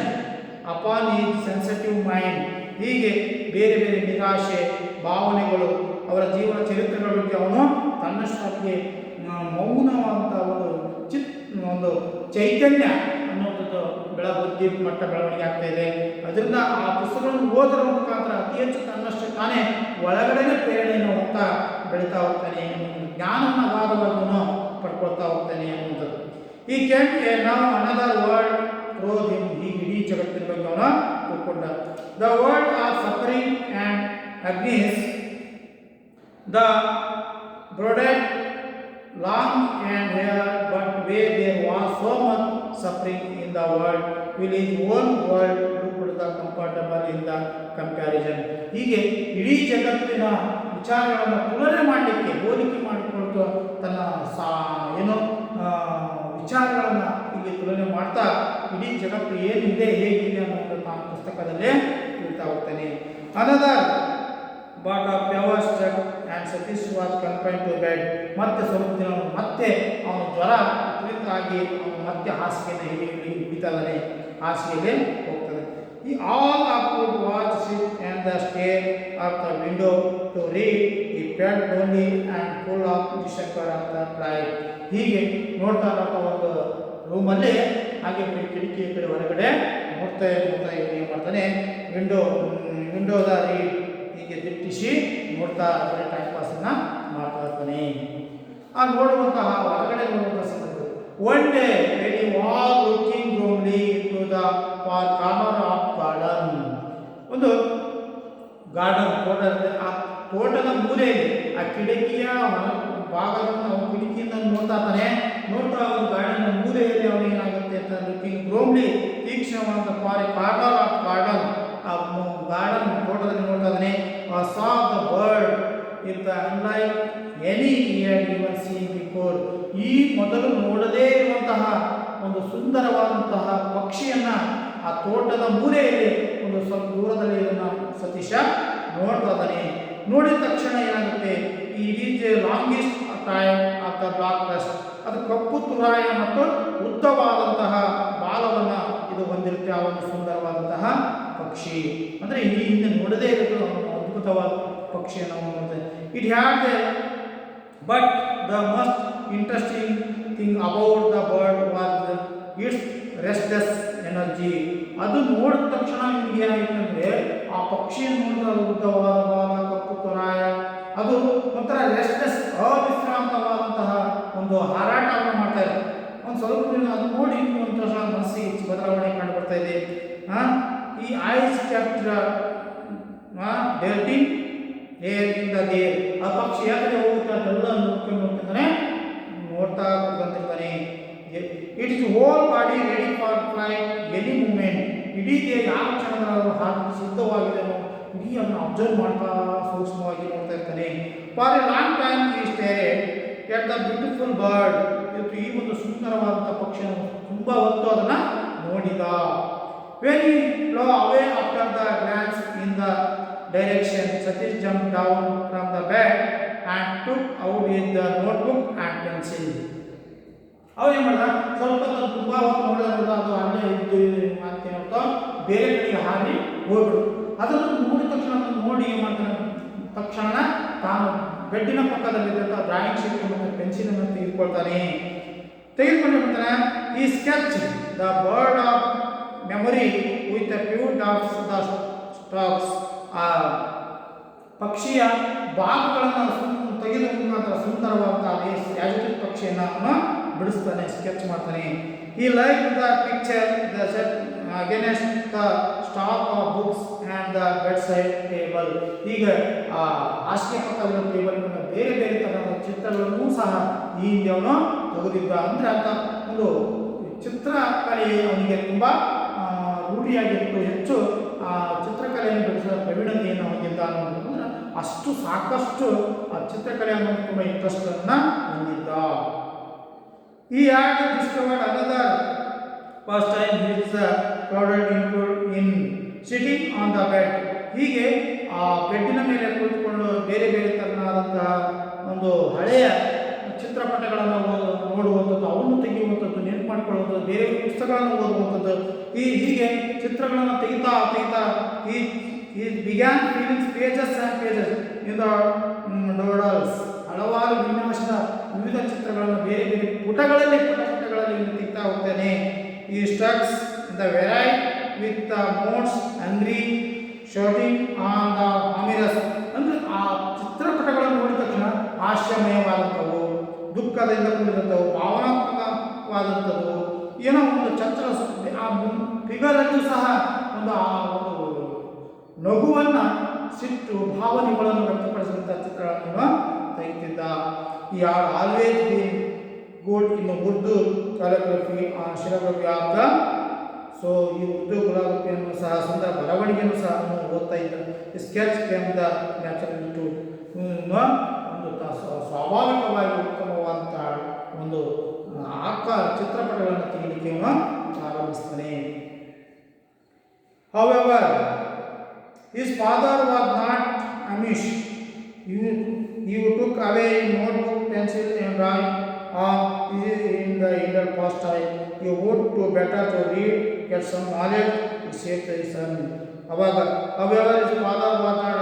upon his sensitive mind. ಹೀಗೆ ಬೇರೆ ಬೇರೆ ನಿರಾಶೆ ಭಾವನೆಗಳು ಅವರ ಜೀವನ ಚರಿತ್ರೆಗಳ ಬಗ್ಗೆ ಅವನು ತನ್ನಷ್ಟಕ್ಕೆ ಮೌನವಾದಂಥ ಒಂದು ಚೈತನ್ಯ ಅನ್ನುವಂಥದ್ದು ಬುದ್ಧಿ ಮಟ್ಟ ಬೆಳವಣಿಗೆ ಆಗ್ತಾ ಇದೆ. ಅದರಿಂದ ಆ ಪುಸ್ತಕಗಳನ್ನು ಓದರ ಮುಖಾಂತರ ಅತಿ ಹೆಚ್ಚು ತನ್ನಷ್ಟು ತಾನೇ ಒಳಗಡೆನೇ ಪ್ರೇರಣೆಯನ್ನು ಹೋಗ್ತಾ ಬೆಳೀತಾ ಹೋಗ್ತಾನೆ, ಜ್ಞಾನವನ್ನು ಅಗಾಧವನ್ನು ಪಡ್ಕೊಳ್ತಾ ಹೋಗ್ತಾನೆ ಅನ್ನುವಂಥದ್ದು. ಈ ಕೆಂಟ್ ನಾವು ಅನದರ್ ವರ್ಲ್ಡ್ ಥ್ರೂ ಹಿಮ್. ಈ ಇಡೀ ಜಗತ್ತಿನ ಬಗ್ಗೆ ಅವನು ತಿಳ್ಕೊಂಡ. The world are suffering and agonies the brooded long and hard but why there was so much suffering in the world will his own world look the comfortable in the comparison. ಹೀಗೆ ಇಡೀ ಜಗತ್ತಿನ ವಿಚಾರಗಳನ್ನು ತುಲನೆ ಮಾಡಲಿಕ್ಕೆ ಹೋಲಿಕೆ ಮಾಡಿಕೊಳ್ತಾ ತನ್ನ ಏನೋ ವಿಚಾರಗಳನ್ನು ಹೀಗೆ ತುಲನೆ ಮಾಡ್ತಾ ಇಡೀ ಜಗತ್ತು ಏನಿದೆ ಹೇಗಿದೆ ಅನ್ನೋದು ನಾನು ಪುಸ್ತಕದಲ್ಲೇ ಹೇಳ್ತಾ ಹೋಗ್ತೇನೆ. Another bout of fever struck and Satish was confine to bed. ಮತ್ತೆ ಸ್ವಲ್ಪ ದಿನ ಮತ್ತೆ ಅವನು ಜ್ವರ ಆಗಿ ಅವನು ಮತ್ತೆ ಹಾಸಿಗೆಯನ್ನು ಹಿಡಿತಾನೆ, ಹಾಸಿಗೆಗೆ ಹೋಗ್ತಾನೆ. He all of could watch sit and the stare of the window to read. He felt lonely and full of distemper of the light. ಹೀಗೆ ನೋಡ್ತಾ ಇರೋ ಒಂದು ರೂಮಲ್ಲಿ ಹಾಗೆ ಕಿಟಕಿ ಕಡೆ ಹೊರಗಡೆ ನೋಡ್ತಾ ಏನು ಮಾಡ್ತಾನೆ, ವಿಂಡೋದ ರೀಡ್ ಹೀಗೆ ದಿಟ್ಟಿಸಿ ನೋಡ್ತಾ ಬರೀ ಟೈಮ್ ಪಾಸನ್ನು ಮಾಡ್ತಾ ಇರ್ತಾನೆ. ಆ ನೋಡುವಂತಹ ಹೊರಗಡೆ ನೋಡುವಂತಹ ಸಂದರ್ಭ one day when he was looking gloomily into the far corner of garden. ಒಂದು ಗಾರ್ಡನ್ ತೋಟ, ಆ ತೋಟದ ಮೂಲೆಯಲ್ಲಿ ಆ ಕಿಟಕಿಯ ಭಾಗವನ್ನು ಅವನು ಕಿಟಕಿಯಿಂದ ನೋಡ್ತಾ ಇರ್ತಾನೆ. ನೋಡ್ತಾ ಒಂದು ಗಾರ್ಡನ್ ಮೂಲೆಯಲ್ಲಿ ಅವನು ಏನಾಗುತ್ತೆ ಅಂತ ಲುಕಿಂಗ್ ಗ್ಲೋಮ್ಲಿ ತೀಕ್ಷ್ಣವಾದ ಫಾರ್ ಕಾರ್ನರ್ ಆಫ್ ಗಾರ್ಡನ್. ಆ ಗಾರ್ಡನ್ ತೋಟದಲ್ಲಿ ನೋಡ್ತಾ ಇದ್ದಾನೆ. Saw the bird if the unlike any year even seen before. ಈ ಮೊದಲು ನೋಡದೇ ಇರುವಂತಹ ಒಂದು ಸುಂದರವಾದಂತಹ ಪಕ್ಷಿಯನ್ನು ಆ ತೋಟದ ಮೂಲೆಯಲ್ಲಿ ಒಂದು ಸ್ವಲ್ಪ ದೂರದಲ್ಲಿ ಇದನ್ನು ಸತೀಶ ನೋಡ್ತಾ ಇದ್ದಾನೆ. ನೋಡಿದ ತಕ್ಷಣ ಏನಾಗುತ್ತೆ, ಈ ರೀತಿ longest time of the black rust. ಅದು ಕಪ್ಪು ತುರಾಯ ಮತ್ತು ಉದ್ದವಾದಂತಹ ಬಾಲವನ್ನು ಇದು ಹೊಂದಿರುತ್ತೆ. ಆ ಒಂದು ಸುಂದರವಾದಂತಹ ಪಕ್ಷಿ ಅಂದರೆ ಈ ಹಿಂದೆ ನೋಡದೇ ಇರೋದು ಅದ್ಭುತವಾದ ಪಕ್ಷಿಯನ್ನು ನಾವು ನೋಡ್ತೇವೆ. It had but the must interesting thing about the bird was it's restless energy. ಅದು ನೋಡಿದ ತಕ್ಷಣ ನಿಮ್ಗೆ ಏನಾಗಿತ್ತು ಅಂದರೆ ಆ ಪಕ್ಷಿಯನ್ನು ನೋಡಿದ್ರೆ ಉದ್ದವಾದ ಬಾಲ ಕಪ್ಪು ತುರಾಯ ಅದು ಒಂಥರ ರೆಸ್ಟ್ಲೆಸ್ ಅವಿಶ್ರಾಂತವಾದಂತಹ ಒಂದು ಹಾರಾಟವನ್ನು ಮಾಡ್ತಾ ಇದೆ. ಒಂದು ಸ್ವಲ್ಪ ದಿನ ಅದು ನೋಡಿ ಒಂಥರ ಮನಸ್ಸಿಗೆ ಬದಲಾವಣೆ ಕಂಡು ಬರ್ತಾ ಇದೆ. His eyes kept darting here and there. ಆ ಪಕ್ಷಿ ಯಾಕಂದ್ರೆ ಹೋಗುತ್ತೆ ಅದೆಲ್ಲ ನೋಡ್ಕೊಂಡು ಹೋಗ್ತಿದ್ದಾನೆ, ನೋಡ್ತಾ ಬಂದಿರ್ತಾನೆ. It is whole body ready for flight any moment. ಇಡೀ ದೇಹ ಯಾವ ಕ್ಷಣದಲ್ಲಿ ಹಾಕಿ ಸಿದ್ಧವಾಗಿದೆ ಇಡೀ ಅದನ್ನು ಅಬ್ಸರ್ವ್ ಮಾಡ್ತಾ ಸೂಕ್ಷ್ಮವಾಗಿ ನೋಡ್ತಾ ಇರ್ತಾನೆ. ಫಾರ್ ಎ ಲಾಂಗ್ ಟೈಮ್ ಈ ಸ್ಟೇರೆಡ್ ಎಟ್ ದ ಬ್ಯೂಟಿಫುಲ್ ಬರ್ಡ್. ಇವತ್ತು ಈ ಒಂದು ಸುಂದರವಾದಂಥ ಪಕ್ಷಿಯನ್ನು ತುಂಬ ಹೊತ್ತು ಅದನ್ನು ನೋಡಿದ. When he flow away after the glance in the direction, Satish jumped down from the bed and took out his notebook and pencil. ಅವನು ಏನು ಮಾಡ್ದ, ಸ್ವಲ್ಪ ತುಂಬ ಹೊತ್ತು ನೋಡೋದು ಅದು ಅಲ್ಲೇ ಇದ್ದು ಅಂತ ಹೇಳ್ತಾ ಬೇರೆ ಕಡೆಗೆ ಹಾರಿ ಹೋಗ್ಬಿಡು. ಅದನ್ನು ನೋಡಿದ ತಕ್ಷಣ ನೋಡಿ ಏನು ಮಾಡ್ತಾನೆ, ತಕ್ಷಣ ತಾನು ಬೆಡ್ಡಿನ ಪಕ್ಕದಲ್ಲಿದ್ದಂಥ ಡ್ರಾಯಿಂಗ್ ಶೀಟ್ ಮತ್ತು ಪೆನ್ಸಿಲನ್ನು ತೆಗೆದುಕೊಳ್ತಾನೆ. ತೆಗೆದುಕೊಂಡು ಬಿಡ್ತಾನೆ. ಈ sketch the bird of memory with a few dots the stocks. ಆ ಪಕ್ಷಿಯ ಭಾಗಗಳನ್ನು ತೆಗೆದು ಮುಖಾಂತರ ಸುಂದರವಾದ ಯಾಜಿತ ಪಕ್ಷಿಯನ್ನು ಅವನು ಬಿಡಿಸ್ತಾನೆ, ಸ್ಕೆಚ್ ಮಾಡ್ತಾನೆ. ಈ like the picture the set against the stock of books and the bed side table. ಈಗ ಆ ಹಾಸಿಗೆ ಪಕ್ಕದ ಟೇಬಲ್ ಬೇರೆ ಬೇರೆ ಥರದ ಚಿತ್ರಗಳನ್ನು ಸಹ ಈ ಹಿಂದೆ ಅವನು ತೆಗೆದಿದ್ದ. ಅಂದರೆ ಅಂತ ಒಂದು ಚಿತ್ರಕಲೆ ಅವನಿಗೆ ತುಂಬ ರೂಢಿಯಾಗಿತ್ತು, ಹೆಚ್ಚು ಚಿತ್ರಕಲೆಯನ್ನು ಬಿಡಿಸಿದ ಪ್ರವೀಣತೆಯನ್ನು ಹೊಂದಿದ್ದ ಅನ್ನೋದು. ಅಷ್ಟು ಸಾಕಷ್ಟು ಚಿತ್ರಕಲೆ ಅನ್ನೋದು ತುಂಬ ಇಂಟ್ರೆಸ್ಟನ್ನು ಹೊಂದಿದ್ದ. He had discovered another first time his product in sitting on the bed. ಹೀಗೆ ಆ ಬೆಡ್ಡಿನ ಮೇಲೆ ಕುಳಿತುಕೊಂಡು ಬೇರೆ ಬೇರೆ ಥರನಾದಂತಹ ಒಂದು ಹಳೆಯ ಚಿತ್ರಪಟಗಳನ್ನು ನೋಡುವಂಥದ್ದು, ಅವನ್ನು ತೆಗೆಯುವಂಥದ್ದು, ನೆನಪು ಮಾಡಿಕೊಳ್ಳುವಂಥದ್ದು, ಬೇರೆ ಪುಸ್ತಕಗಳನ್ನು ಓದುವಂಥದ್ದು, ಹೀಗೆ ಚಿತ್ರಗಳನ್ನು ತೆಗಿತಾ he began feelings pages and pages in the doodles. ಹಲವಾರು ವಿನ್ಯಾಸದ ವಿವಿಧ ಚಿತ್ರಗಳನ್ನು ಬೇರೆ ಬೇರೆ ಪುಟಗಳಲ್ಲಿ ತೆಗಿತಾ ಹೋಗ್ತಾನೆ. He sketches the variety with the moods angry shouting on the ಅಮಿರಸ್. ಅಂದರೆ ಆ ಚಿತ್ರಪಟಗಳನ್ನು ನೋಡಿದ ತಕ್ಷಣ ಹಾಸ್ಯಮಯವಾದಂಥವು, ದುಃಖದಿಂದ ಕೂಡಿದಂಥವು, ಭಾವನಾತ್ಮಕವಾದಂಥದ್ದು, ಏನೋ ಒಂದು ಚಂಚಲ ಆ ಫಿಗರಲ್ಲೂ ಸಹ ಒಂದು ನಗುವನ್ನು, ಸಿಟ್ಟು, ಭಾವನೆಗಳನ್ನು ವ್ಯಕ್ತಪಡಿಸಿದಂಥ ಚಿತ್ರಗಳನ್ನು ತೆಗೆದಿದ್ದ. He are always been good in Urdu calligraphy ಶಿಲೋಗ್ರಫಿ ಆಫ್ ದ. ಸೊ ಈ ಉರ್ದು ಕಾಲಿಗ್ರಫಿಯನ್ನು ಸಹ, ಸುಂದರ ಬರವಣಿಗೆಯನ್ನು ಸಹ ಓದ್ತಾ ಇದ್ದ. Sketch came the natural to ಒಂದು ಸ್ವಾಭಾವಿಕವಾಗಿ ಉತ್ತಮವಾದಂಥ ಒಂದು ಚಿತ್ರಪಟಗಳನ್ನು ತೆಗೆಯಲಿಕ್ಕೆ ಪ್ರಾರಂಭಿಸ್ತಾನೆ. However, his father was not Amish. He took away notebook, pencil and drawing in the inner pastime. He would do better to read, get some knowledge, he said to his son. However, his father was not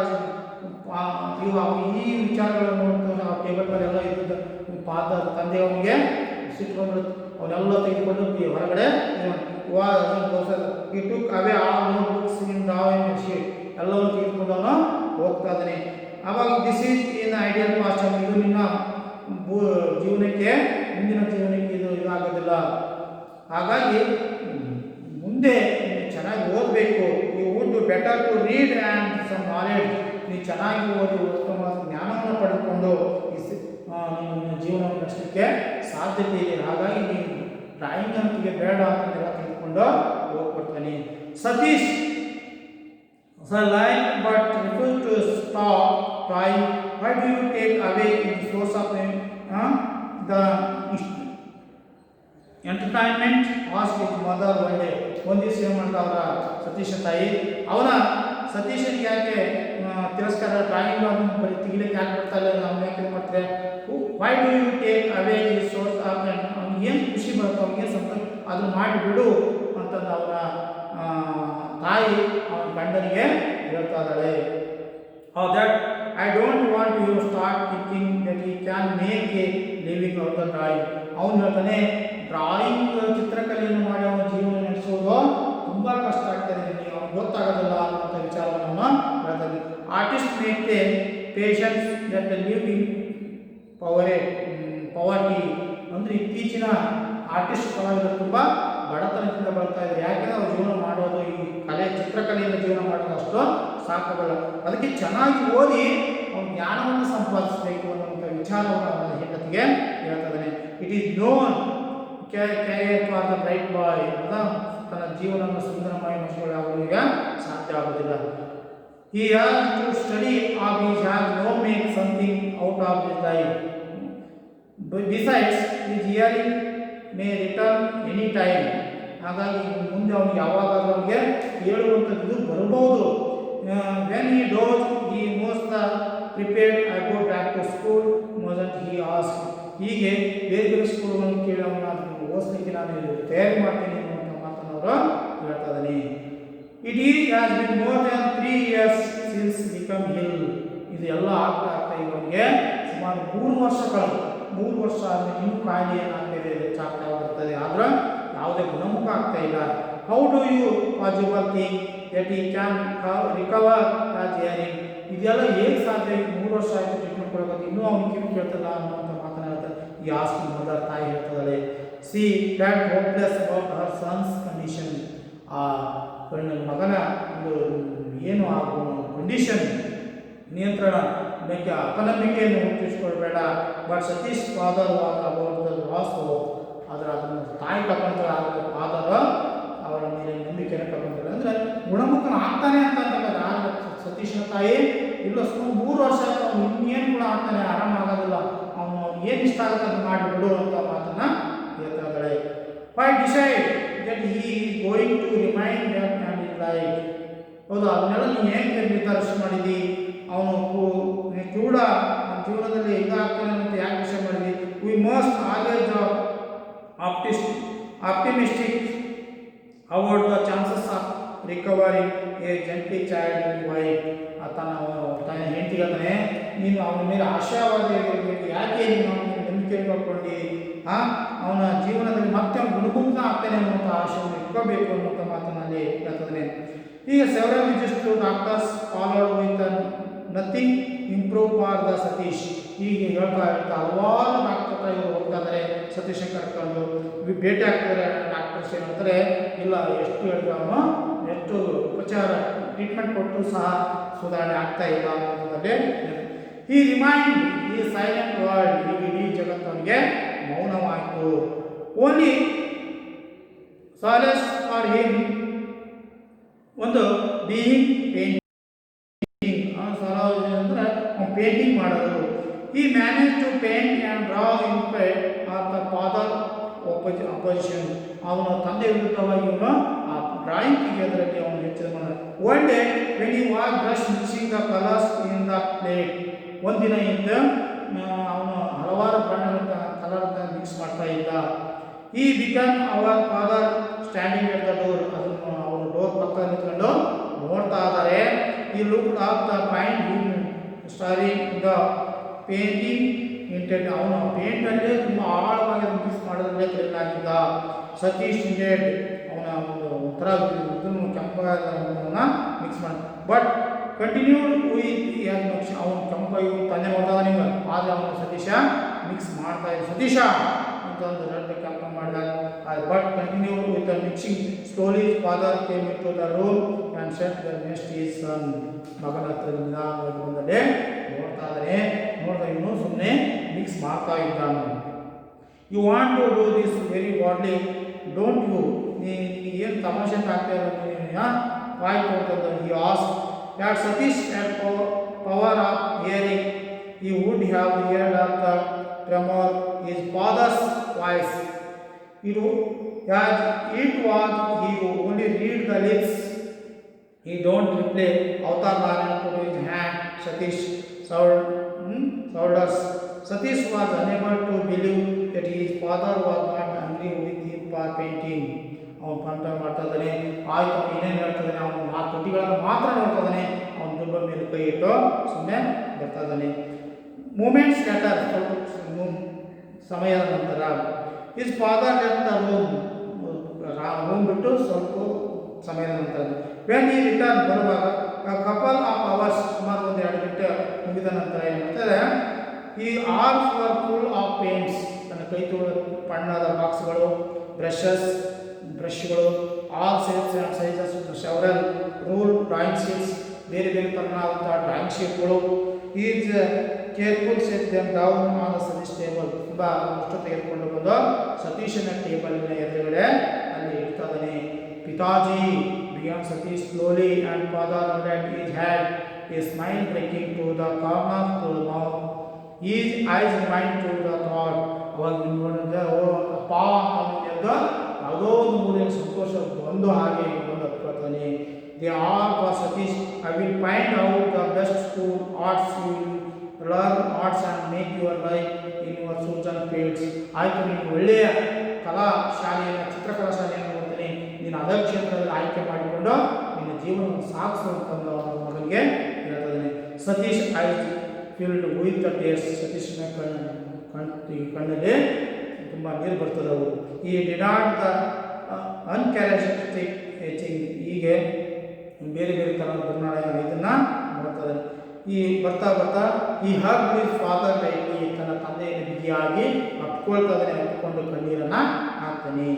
ಈ ವಿಚಾರಗಳನ್ನು ನೋಡ್ಕೊಂಡು ಆ ಟೇಬಲ್ ಮೇಲೆ ಎಲ್ಲ ಇದ್ದ ತಂದೆ ಅವನಿಗೆ ಸಿಟ್ಕೊಂಡು ಅವನ್ನೆಲ್ಲ ತೆಗೆದುಕೊಂಡು ಹೊರಗಡೆ ಈ ಟುಕ್ ಅವೇ ಆ ನೋಟ್ಬುಕ್ಸ್ ಎಲ್ಲವನ್ನು ತೆಗೆದುಕೊಂಡು ಅವನು ಹೋಗ್ತಾ ಇದ್ದಾನೆ. ಆವಾಗ this is in ideal past. ಇದು ನಿನ್ನ ಜೀವನಕ್ಕೆ, ಮುಂದಿನ ಜೀವನಕ್ಕೆ ಇದಾಗೋದಿಲ್ಲ. ಹಾಗಾಗಿ ಮುಂದೆ ಚೆನ್ನಾಗಿ ಓದಬೇಕು. You would do better to read and some knowledge. ನೀವು ಚೆನ್ನಾಗಿ ಓದಿ ಉತ್ತಮವಾದ ಜ್ಞಾನವನ್ನು ಪಡೆದುಕೊಂಡು ನಿಮ್ಮ ಜೀವನವನ್ನು ನಡೆಸಲಿಕ್ಕೆ ಸಾಧ್ಯತೆ ಇದೆ. ಹಾಗಾಗಿ ನೀವು ಡ್ರಾಯಿಂಗ್ ಅಂತಿಗೆ ಬೇಡ ಅಂತೆಲ್ಲ ತೆಗೆದುಕೊಂಡು ಹೋಗ್ಬಿಡ್ತಾನೆ. Satish line but refuse to stop drawing. Why do you take away the source of the entertainment ask his mother one day. ಒಂದು ದಿವಸ ಏನು ಮಾಡ್ತಾ ಅವರ ಸತೀಶ ತಾಯಿ, ಸತೀಶನಿಗೆ ಯಾಕೆ ತಿರಸ್ಕಾರ, ಡ್ರಾಯಿಂಗ್ ಬರೀ ತೆಗಿಲಿಕ್ಕೆ ಯಾಕೆ ಬರ್ತಾ ಇಲ್ಲ, ನಾವು ಯಾಕೆ ಇದು ಮಾಡ್ತಾರೆ, why do you take away the source of. ಅವ್ನಿಗೆ ಏನು ಖುಷಿ ಬರುತ್ತೆ, ಅವ್ನಿಗೆ ಸಂತೋಷ, ಅದನ್ನು ಮಾಡಿಬಿಡು ಅಂತಂದು ಅವರ ತಾಯಿ ಅವನ ಗಂಡನಿಗೆ ಹೇಳ್ತಾ ಇದ್ದಾಳೆ. That I don't want you start thinking that you can make a living out the drawing. ಅವನು ಹೇಳ್ತಾನೆ, ಡ್ರಾಯಿಂಗ್ ಚಿತ್ರಕಲೆಯನ್ನು ಮಾಡಿ ಅವನ ಜೀವನ ನಡೆಸುವುದು ತುಂಬ ಕಷ್ಟ ಆಗ್ತದೆ, ನಿಮಗೆ ಅವ್ನು ಗೊತ್ತಾಗೋದಿಲ್ಲ ಅನ್ನುವಂಥ ವಿಚಾರವನ್ನು ಹೇಳ್ತಾನೆ. Artist make a patience that live in poverty. ಅಂದರೆ ಇತ್ತೀಚಿನ ಆರ್ಟಿಸ್ಟ್ ಕಲಾವಿದರು ತುಂಬ ಬಡತನದಿಂದ ಬರ್ತಾ ಇದ್ದಾರೆ. ಯಾಕೆಂದರೆ ಅವ್ರು ಜೀವನ ಮಾಡೋದು ಈ ಚಿತ್ರಕಲೆಯಿಂದ ಜೀವನ ಮಾಡೋದು ಅಷ್ಟು ಸಾಕಾಗಲ್ಲ. ಅದಕ್ಕೆ ಚೆನ್ನಾಗಿ ಓದಿ ಅವ್ನು ಜ್ಞಾನವನ್ನು ಸಂಪಾದಿಸಬೇಕು ಅನ್ನುವಂಥ ವಿಚಾರವನ್ನು ಅವನ ಹೆಂಡತಿಗೆ ಹೇಳ್ತಾ ಇದ್ದಾನೆ. It is no career for the bright boy. ತನ್ನ ಜೀವನವನ್ನು ಸುಂದರವಾಗಿ ನಡೆಸಿಕೊಳ್ಳುವವರಿಗೆ ಸಾಧ್ಯ ಆಗೋದಿಲ್ಲ. He has to study or he has no make something out of his life. Besides, his hearing may return any time. ಹಾಗಾಗಿ ಮುಂದೆ ಅವನು ಯಾವಾಗಾದರೂ ಅವನಿಗೆ ಹೇಳುವಂಥದ್ದು ಬರಬಹುದು. When he does, he must prepared. I go back to school. Mustn't he ask? ಹೀಗೆ ಬೇರೆ ಬೇರೆ ಸ್ಕೂಲ್ಗಳನ್ನು ಕೇಳಿ ಅವನ್ನ ಓದಿಸ್ಲಿಕ್ಕೆ ನಾನು ತಯಾರಿ ಮಾಡ್ತೀನಿ ಅನ್ನುವಂಥ ಮಾತನ್ನು ಅವರು ಹೇಳ್ತಾ ಇದ್ದಾನೆ. It has been more than 3 years since become ill. ಇದು ಎಲ್ಲ ಆಗ್ತಾ ಇವನಿಗೆ ಸುಮಾರು 3 ವರ್ಷ ಆದಮೇಲೆ ಇನ್ನೂ ಕಾಯಿಲೆ ಏನಾಗ್ತಿದೆ, ಹೆಚ್ಚಾಗ್ತಾ ಹೋಗ್ತದೆ, ಆದ್ರೆ ಯಾವುದೇ ಗುಣಮುಖ ಆಗ್ತಾ ಇಲ್ಲ. How do you possible think that he can recover as hearing. ಇದೆಲ್ಲ ಹೇಗೆ ಸಾಧ್ಯ? 3 ವರ್ಷ ಆಯಿತು ಟ್ರೀಟ್ಮೆಂಟ್ ಕೊಡೋದು, ಇನ್ನೂ ಅವ್ನು ಕಿವಿ ಕೇಳ್ತಲ್ಲ ಅನ್ನುವಂಥ ಮಾತನ್ನ ಹೇಳ್ತಾರೆ. ಈ ಆಸ್ತಿ ಮದರ್ ತಾಯಿ ಹೇಳ್ತದಾಳೆ. She felt hopeless about her son's condition. ಆ ಮಗನ ಒಂದು ಏನು ಆ ಕಂಡೀಷನ್ ನಿಯಂತ್ರಣ ಬಗ್ಗೆ ಅಪನಂಬಿಕೆಯನ್ನು ಹುಟ್ಟಿಸ್ಕೊಳ್ಬೇಡ. But Satish father was about the loss hope. ಆದರೆ ಅದನ್ನು ತಾಯಿ ತಗೊಂಡ್ರೆ ಆದರೆ ಫಾದರ್ ಅವರ ಮೇಲೆ ನಂಬಿಕೆಯನ್ನು ತಗೊಂಡ್ರೆ ಅಂದರೆ ಗುಣಮುಖನ ಆಗ್ತಾನೆ ಅಂತಂದ್ರೆ ಆಗ ಸತೀಶನ ತಾಯಿ ಇಲ್ಲ ಸುಮ್ಮನೆ 3 ವರ್ಷ ಅವನು ಇನ್ನೇನು ಕೂಡ ಆಗ್ತಾನೆ, ಆರಾಮಾಗೋದಿಲ್ಲ, ಅವನು ಏನು ಇಷ್ಟ ಆಗುತ್ತೆ ಅದು ಮಾಡಿಬಿಡು ಅಂತ ಮಾತನ್ನು ಹೇಳ್ತಾಳೆ. Why decide that he is going to remind that and is life. ಹೌದು, ಅದನ್ನೆಲ್ಲ ನೀನು ಹೇಗೆ ನಿರ್ಧಾರ ಮಾಡಿದಿ, ಅವನು ಕೂಡ ನಮ್ಮ ಜೀವನದಲ್ಲಿ ಇದಾಗ್ತಾನೆ ಅಂತ ಯಾಕೆ ವಿಷಯ ಮಾಡಿದ್ವಿ. We must always optimistic about the chances of recovering A gently child wife. ತನ್ನ ಹೆಂಡತಿಗೆ ಹೇಳ್ತಾನೆ, ನೀನು ಅವನ ಮೇಲೆ ಆಶಾವಾದ ಇರಬೇಕು, ಯಾಕೆ ನೀನು ಅವನ ನಂಬಿಕೆ ಕಳ್ಕೊಂಡು ಅವನ ಜೀವನದಲ್ಲಿ ಮತ್ತೆ ಗುಣಗುಣ ಆಗ್ತಾನೆ ಅನ್ನುವಂಥ ಆಶೆಯನ್ನು ಇಟ್ಕೋಬೇಕು ಅನ್ನುವಂಥ ಮಾತನಲ್ಲಿ ಹೇಳ್ತದೆ. ಈಗ several visits to doctors followed with nothing improve for the Satish. ಹೀಗೆ ಹೇಳ್ತಾ ಹಲವಾರು ಡಾಕ್ಟರ್ ಹತ್ರ ಇವರು ಹೋಗ್ತಾ ಇದ್ದಾರೆ, ಸತೀಶ್ ಕರ್ಕೊಂಡು ಭೇಟಿ ಆಗ್ತಾರೆ. ಡಾಕ್ಟರ್ಸ್ ಏನಂತಾರೆ, ಇಲ್ಲ ಎಷ್ಟು ಹೇಳಿದ್ರು ಅವನು ಎಷ್ಟು ಉಪಚಾರ ಟ್ರೀಟ್ಮೆಂಟ್ ಕೊಟ್ಟರು ಸಹ ಸುಧಾರಣೆ ಆಗ್ತಾ ಇಲ್ಲ ಅನ್ನೋದಲ್ಲೇ ಈ ರಿಮೈಂಡ್ ಈ ಸೈಲೆಂಟ್ ವರ್ಲ್ಡ್. ಈಗ ಇಡೀ ಜಗತ್ತವನಿಗೆ ಮೌನವಾಯಿತು. ಓನ್ಲಿ ಸಾಲೆಸ್ ಫಾರ್ ಹಿಮ್ ಒಂದು ಬೀಯಿಂಗ್ ಪೇಂಟಿಂಗ್. ಅಂದರೆ ಅವನು ಪೇಂಟಿಂಗ್ ಮಾಡೋದು. He manage to paint and draw inspired of the father opposition. ಅವನ ತಂದೆ ವಿರುದ್ಧವಾಗಿ ಇವನು ಆ ಡ್ರಾಯಿಂಗ್ ತೆಗೆಯೋದ್ರಲ್ಲಿ ಅವನು ಹೆಚ್ಚಿನ one day when you was brush mixing the colours in the plate. ಒಂದಿನ ಇದ್ದ ಅವನು ಹಲವಾರು ಬಣ್ಣಗಳ ಕಲರ್ ಮಿಕ್ಸ್ ಮಾಡ್ತಾ ಇದ್ದ. He became aware father standing at the door. ಅದನ್ನು ಅವರು ಡೋರ್ ಪಕ್ಕ ನಿಂತ್ಕೊಂಡು ನೋಡ್ತಾ ಇದ್ದಾರೆ. He look of the mind staring the painting intent. ಅವನು ಪೇಂಟಲ್ಲೇ ತುಂಬ ಆಳವಾಗಿ ಮಿಕ್ಸ್ ಮಾಡೋದ್ರಲ್ಲೇ ತಿಳಿದಾಗಿದ್ದ. ಸತೀಶ್ ಇಂಟೆಂಟ್ ಅವನ ಒಂದು ಒಂಥರ ಇದನ್ನು ಕೆಂಪನ್ನು ಮಿಕ್ಸ್ ಮಾಡಿ ಬಟ್ ಕಂಟಿನ್ಯೂಡ್ ವಿತ್ ಅವನು ಕೆಂಪಾಗಿ ತಂದೆ ನೋಡ್ತಾ ನೀವು, ಆದರೆ ಅವನು ಸತೀಶ ಮಿಕ್ಸ್ ಮಾಡ್ತಾ ಇದ್ದ. ಸತೀಶ ಅಂತ ಒಂದು ಎರಡು ಕೆಂಪ ಮಾಡಿದಾಗ but continue with the mixing. Slowly father came into the room and sat the next his son. ಮಗನ ಹತ್ರದಿಂದ ಬಂದಲ್ಲೇ ನೋಡ್ತಾ ಇದ್ದಾನೆ. ನೋಡ್ತಾ ಇವನು ಸುಮ್ಮನೆ ಮಿಕ್ಸ್ ಮಾಡ್ತಾ ಇದ್ದಾನು. You want to do this very badly don't you. ಏನು ತಮಾಷೆ ಅಂತ ಆಗ್ತಾ ಇರೋದು ವಾಯ್ತು ಅಂತಂದು he as that Satish had power of hearing. He would have heard of the tremor his father's voice. It was he who only read the lips. He don't reply. Avatar Narayan put his hand. Satish shoulders. Satish was unable to believe that his father was not angry with him for painting. ಅವನು ಪಂಟ ಮಾಡ್ತಾ ಇದ್ದಾನೆ. ಆಯ್ತು, ಅವನು ಏನೇನು ಹೇಳ್ತಾನೆ, ಅವನು ಆ ತುಟಿಗಳನ್ನು ಮಾತ್ರ ನೋಡ್ತಾ ಇದ್ದಾನೆ. ಅವನು ದುಬ್ಬ ಮೇಲೆ ಕೈ ಇಟ್ಟು ಸುಮ್ಮನೆ ಬರ್ತಾ ಇದ್ದಾನೆ. ಮೂಮೆಂಟ್ಸ್ ಲೇಟರ್, ಸ್ವಲ್ಪ ಸಮಯದ ನಂತರ is father left the room ಬಿಟ್ಟು ಸ್ವಲ್ಪ ಸಮಯದ ನಂತರ ವೆನ್ ಈ ರಿಟರ್ನ್ ಬರುವಾಗ ಕಪಲ್ ಆಫ್ ಅವರ್ಸ್, ಸುಮಾರು ಒಂದು 2 ಗಂಟೆ ಮುಗಿದ ನಂತರ ಏನು ಮಾಡ್ತಾರೆ, he all for full of paints. ತನ್ನ ಕೈ ತೊಳೆದ ಬಣ್ಣದ ಬಾಕ್ಸ್ಗಳು, ಬ್ರಷ್ಗಳು, all shapes and sizes, several rule drawing sheets, ಬೇರೆ ಬೇರೆ ಥರನಾದಂಥ ಡ್ರಾಯಿಂಗ್ ಶೀಟ್ಗಳು. His careful set them down on the Satish table. ತುಂಬ ಅಷ್ಟು ತೆಗೆದುಕೊಂಡು ಬಂದು ಸತೀಶನ ಟೇಬಲಿನ ಎದುರುಗಡೆ ಅಲ್ಲಿ ಇಡ್ತಾ ಇದ್ದಾನೆ. ಪಿತಾಜಿ ಬಿಯಾನ್ Satish slowly and father under his had a smile breaking to the corner to the mouth. His eyes remind to the thought. ಅವಾಗ ನೋಡಿದ್ರೆ ಅಪ್ಪ ಅಂತ ಯಾವುದೋ ಒಂದು ಮೂಲೆಯಲ್ಲಿ ಸಂತೋಷ ಬಂದು ಹಾಗೆ ಬಂದು ಹತ್ಕೊಳ್ತಾನೆ. They are for Satish. I will find out the best school arts. You will learn arts and make your life in your chosen fields. ಆಯಿತು, ನೀನು ಒಳ್ಳೆಯ ಕಲಾ ಶಾಲೆಯನ್ನು, ಚಿತ್ರಕಲಾ ಶಾಲೆಯನ್ನು ನೋಡ್ತೀನಿ, ನೀನು ಅದೇ ಕ್ಷೇತ್ರದಲ್ಲಿ ಆಯ್ಕೆ ಮಾಡಿಕೊಂಡು ನಿನ್ನ ಜೀವನವನ್ನು ಸಾಗಿಸುವಂತಂದು ಅವನ ಮಗನಿಗೆ ಹೇಳ್ತಿದ್ದಾನೆ. Satish eyes filled with the tears. ಸತೀಶ್ನ ಕಣ್ಣಲ್ಲಿ ತುಂಬ ನೀರು ಬರ್ತದೆ. ಅವರು ಈ ಡಿನಾಟ್ ದ ಅನ್ಕ್ಯಾರೆಕ್ಟರಿಸ್ಟಿಕ್ ಏಚಿಂಗ್. ಹೀಗೆ ಬೇರೆ ಬೇರೆ ಥರದ ಬದಲಾವಣೆ ಇದನ್ನು ಮಾಡ್ತಾರೆ. ಈ ಬರ್ತಾ ಬರ್ತಾ ಈ ಹಗ್ ವಿತ್ ಫಾದರ್ ಟೈಟ್ಲಿ, ತನ್ನ ತಂದೆಯನ್ನು ಬಿಗಿಯಾಗಿ ಅಪ್ಕೊಳ್ತಾನೆ, ಅಪ್ಪಿಕೊಂಡು ಕಣ್ಣೀರನ್ನು ಹಾಕ್ತಾನೆ.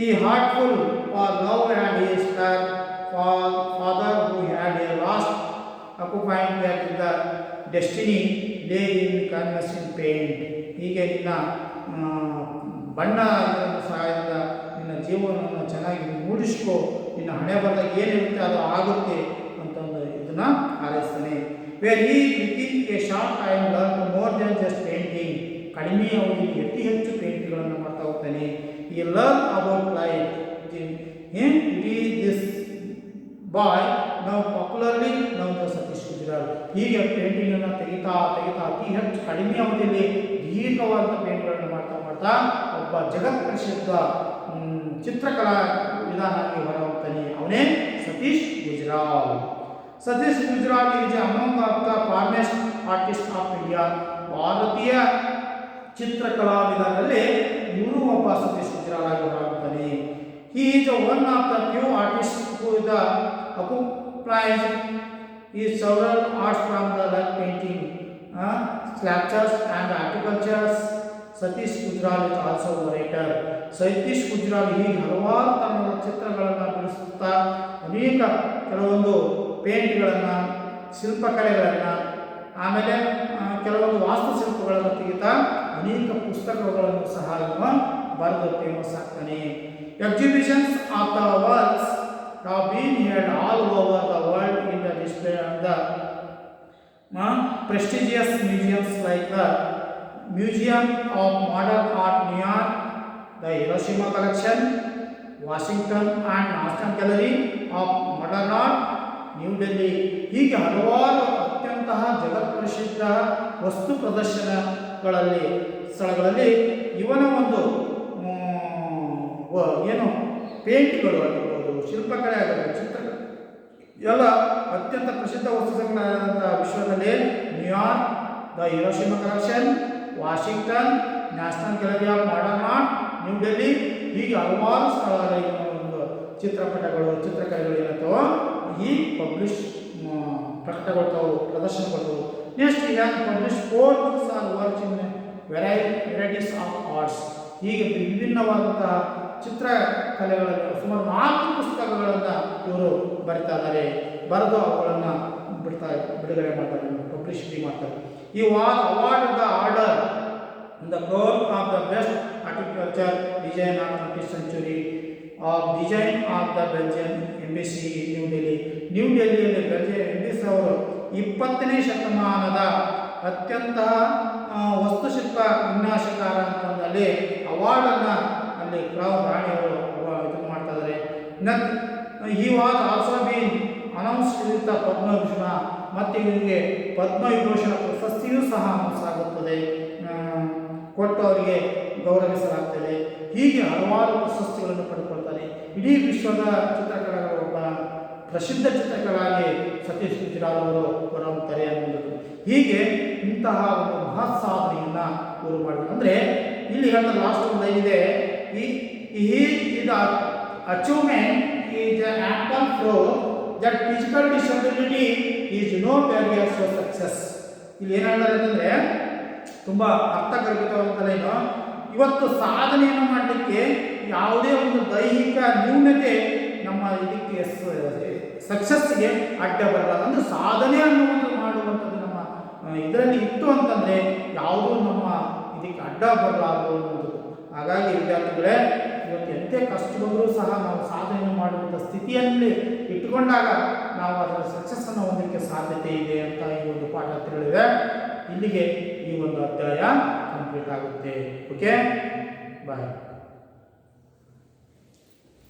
He heartful for love and his father who had a lost occupying that the destiny lay in canvass in paint. ಹೀಗೆ ನಿನ್ನ ಬಣ್ಣ ಸಹಾಯದಿಂದ ನಿನ್ನ ಜೀವನವನ್ನು ಚೆನ್ನಾಗಿ ಮೂಡಿಸ್ಕೋ, ನಿನ್ನ ಹಣೆ ಬರದಾಗ ಏನಿರುತ್ತೆ ಅದು ಆಗುತ್ತೆ ಅಂತಂದು ಇದನ್ನು ಹಾರೈಸ್ತಾನೆ. ವೇರ್ ಈ within A short time learn more than just painting, ಕಡಿಮೆ ಅವಧಿಗೆ ಅತಿ ಹೆಚ್ಚು ಪೇಂಟಿಂಗ್ಗಳನ್ನು ಮಾಡ್ತಾ ಹೋಗ್ತಾನೆ. ಈ learn about life. It is this boy ನಾವು ಪಾಪ್ಯುಲರ್ಲಿ ನಾವು ಸತೀಶ್ ಗುಜ್ರಾಲ್. ಹೀಗೆ ಪೇಂಟಿಂಗನ್ನು ತೆಗಿತಾ ತೆಗಿತಾ ಅತಿ ಹೆಚ್ಚು ಕಡಿಮೆ ಅವಧಿಯಲ್ಲಿ ದೀರ್ಘವಾದ ಪೇಂಟ್ಗಳನ್ನು ಮಾಡ್ತಾ ಮಾಡ್ತಾ ಒಬ್ಬ ಜಗತ್ ಪ್ರಸಿದ್ಧ ಚಿತ್ರಕಲಾ ವಿಧಾನಕ್ಕೆ ಹೊರ ಹೋಗ್ತಾನೆ. ಅವನೇ Satish Gujral. Satish Gujral is among of the foremost artist of India. ಭಾರತೀಯ ಚಿತ್ರಕಲಾವಿದರಲ್ಲಿ ಇವರು ಒಬ್ಬ ಸತೀಶ್ ಗುಜ್ರಾಲ್ ಆಗಿ ಹೊರಡ್ತಾನೆ. He is one of the few artist who the occupies his several arts from the like painting, sculptures and architectures. Satish Gujral is also writer. Satish Gujral ಹೀಗೆ ಹಲವಾರು ತನ್ನ ಚಿತ್ರಗಳನ್ನು ಬಿಡಿಸುತ್ತಾ ಅನೇಕ ಕೆಲವೊಂದು ಪೇಂಟ್ಗಳನ್ನು, ಶಿಲ್ಪಕಲೆಗಳನ್ನು, ಆಮೇಲೆ ಕೆಲವೊಂದು ವಾಸ್ತುಶಿಲ್ಪಗಳನ್ನು ತೆಗಿತಾ ಅನೇಕ ಪುಸ್ತಕಗಳನ್ನು ಸಹ ಬರೆದು ಫೇಮಸ್ ಆಗ್ತಾನೆ. Exhibitions of the works have been held all over the world in the display of the prestigious museums like the Museum of Modern Art, New York, the Hiroshima Collection, Washington and National Gallery of Modern Art, New Delhi. ಹೀಗೆ ಹಲವಾರು ಅತ್ಯಂತಹ ಜಗತ್ ಪ್ರಸಿದ್ಧ ವಸ್ತು ಪ್ರದರ್ಶನಗಳಲ್ಲಿ ಸ್ಥಳಗಳಲ್ಲಿ ಇವನ ಒಂದು ಏನು ಪೇಂಟ್ಗಳು ಆಗಿರ್ಬೋದು, ಶಿಲ್ಪಕಲೆ ಆಗಿರ್ಬೋದು, ಚಿತ್ರಕಲೆ ಎಲ್ಲ ಅತ್ಯಂತ ಪ್ರಸಿದ್ಧ ವಸ್ತುಗಳಾದಂಥ ವಿಶ್ವದಲ್ಲಿ New York, the Hiroshima collection, Washington, national gallery of modern art, new Delhi, ಹೀಗೆ ಹಲವಾರು ಸ್ಥಳಗಳಲ್ಲಿ ಒಂದು ಚಿತ್ರಕಲೆಗಳು ಏನಂತವೋ ಈ ಪಬ್ಲಿಷ್ ಪ್ರಕಟಗೊಳ್ತಾವೆ, ಪ್ರದರ್ಶನಗೊಳ್ತಾವೆ. ನೆಕ್ಸ್ಟ್ ಈಗ publish 4 books or works in varieties of arts. ಹೀಗೆ ವಿಭಿನ್ನವಾದಂತಹ ಚಿತ್ರಕಲೆಗಳಲ್ಲಿ ಸುಮಾರು 4 ಪುಸ್ತಕಗಳನ್ನು ಇವರು ಬರಿತಾ ಇದ್ದಾರೆ. ಬರೆದು ಅವುಗಳನ್ನು ಬಿಡುಗಡೆ ಮಾಡ್ತಾರೆ, ಪಬ್ಲಿಸಿಟಿ ಮಾಡ್ತಾರೆ. ಈ award the Order the Crown of the best architecture design of 20th century of design of the Belgian embassy New Delhi. ನ್ಯೂ ಡೆಲ್ಲಿಯಲ್ಲಿ ಬೆಲ್ಜಿಯನ್ ಎಂಬಸಿ ಅವರು 20ನೇ ಶತಮಾನದ ಅತ್ಯಂತ ವಸ್ತುಶಿಲ್ಪ ವಿನ್ಯಾಸಕಾರ ಅಂತಂದಲ್ಲಿ ಅವಾರ್ಡನ್ನು ಅಲ್ಲಿ ಕ್ರೌನ್ ರಾಣಿಯವರು ಇದು ಮಾಡ್ತಾ ಇದ್ದಾರೆ. ಈ was also bean announced with Padma Bhushan, ಮತ್ತು ಇವರಿಗೆ ಪದ್ಮವಿಭೂಷಣ ಪ್ರಶಸ್ತಿಯೂ ಸಹ ಸಾಗುತ್ತದೆ, ಕೊಟ್ಟು ಅವರಿಗೆ ಗೌರವಿಸಲಾಗ್ತದೆ. ಹೀಗೆ ಹಲವಾರು ಪ್ರಶಸ್ತಿಗಳನ್ನು ಪಡೆದುಕೊಳ್ತಾರೆ. ಇಡೀ ವಿಶ್ವದ ಚಿತ್ರಕಲೆಗಳ ಒಬ್ಬ ಪ್ರಸಿದ್ಧ ಚಿತ್ರಕಲಾಗಿ ಸತೀಶ್ ಗುಜ್ರಾಲ್ ಅವರು ಹೊರಹೊಮ್ತಾರೆ ಅನ್ನೋದು. ಹೀಗೆ ಇಂತಹ ಒಂದು ಮಹತ್ ಸಾಧನೆಯನ್ನು ಇವರು ಮಾಡಿದ್ರು. ಅಂದರೆ ಇಲ್ಲಿ ಹೇಳ್ತಾರೆ, ಲಾಸ್ಟ್ ಒಂದು ಲೈನ್ ಇದೆ, ಇದು achievement is ample proof that physical disability is no barrier for success. ಇಲ್ಲಿ ಏನಾಗ್ತಾರೆ ಅಂತಂದರೆ ತುಂಬ ಅರ್ಥಗರ್ಭಿತವಾದಂಥದ್ದೇನು, ಇವತ್ತು ಸಾಧನೆಯನ್ನು ಮಾಡಲಿಕ್ಕೆ ಯಾವುದೇ ಒಂದು ದೈಹಿಕ ನ್ಯೂನತೆ ನಮ್ಮ ಇದಕ್ಕೆ ಸಕ್ಸಸ್ಗೆ ಅಡ್ಡ ಬರಲ್ಲ. ಅಂದರೆ ಸಾಧನೆ ಅನ್ನುವುದು ಮಾಡುವಂಥದ್ದು ನಮ್ಮ ಇದರಲ್ಲಿ ಇತ್ತು ಅಂತಂದರೆ ಯಾವುದೂ ನಮ್ಮ ಇದಕ್ಕೆ ಅಡ್ಡ ಬರಲಾರದು ಅನ್ನೋದು. ಹಾಗಾಗಿ ವಿದ್ಯಾರ್ಥಿಗಳೇ, ಇವತ್ತು ಎಂಥ ಕಷ್ಟ ಬಂದರೂ ಸಹ ನಾವು ಸಾಧನೆ ಮಾಡುವಂಥ ಸ್ಥಿತಿಯಲ್ಲಿ ಇಟ್ಟುಕೊಂಡಾಗ ನಾವು ಅದರ ಸಕ್ಸಸ್ಸನ್ನು ಹೊಂದಲಿಕ್ಕೆ ಸಾಧ್ಯತೆ ಇದೆ ಅಂತ ಈ ಒಂದು ಪಾಠ ತಿಳಿದಿದೆ. ಇಲ್ಲಿಗೆ ಈ ಒಂದು ಅಧ್ಯಾಯ ಕಂಪ್ಲೀಟ್ ಆಗುತ್ತೆ. ಓಕೆ, ಬಾಯ್.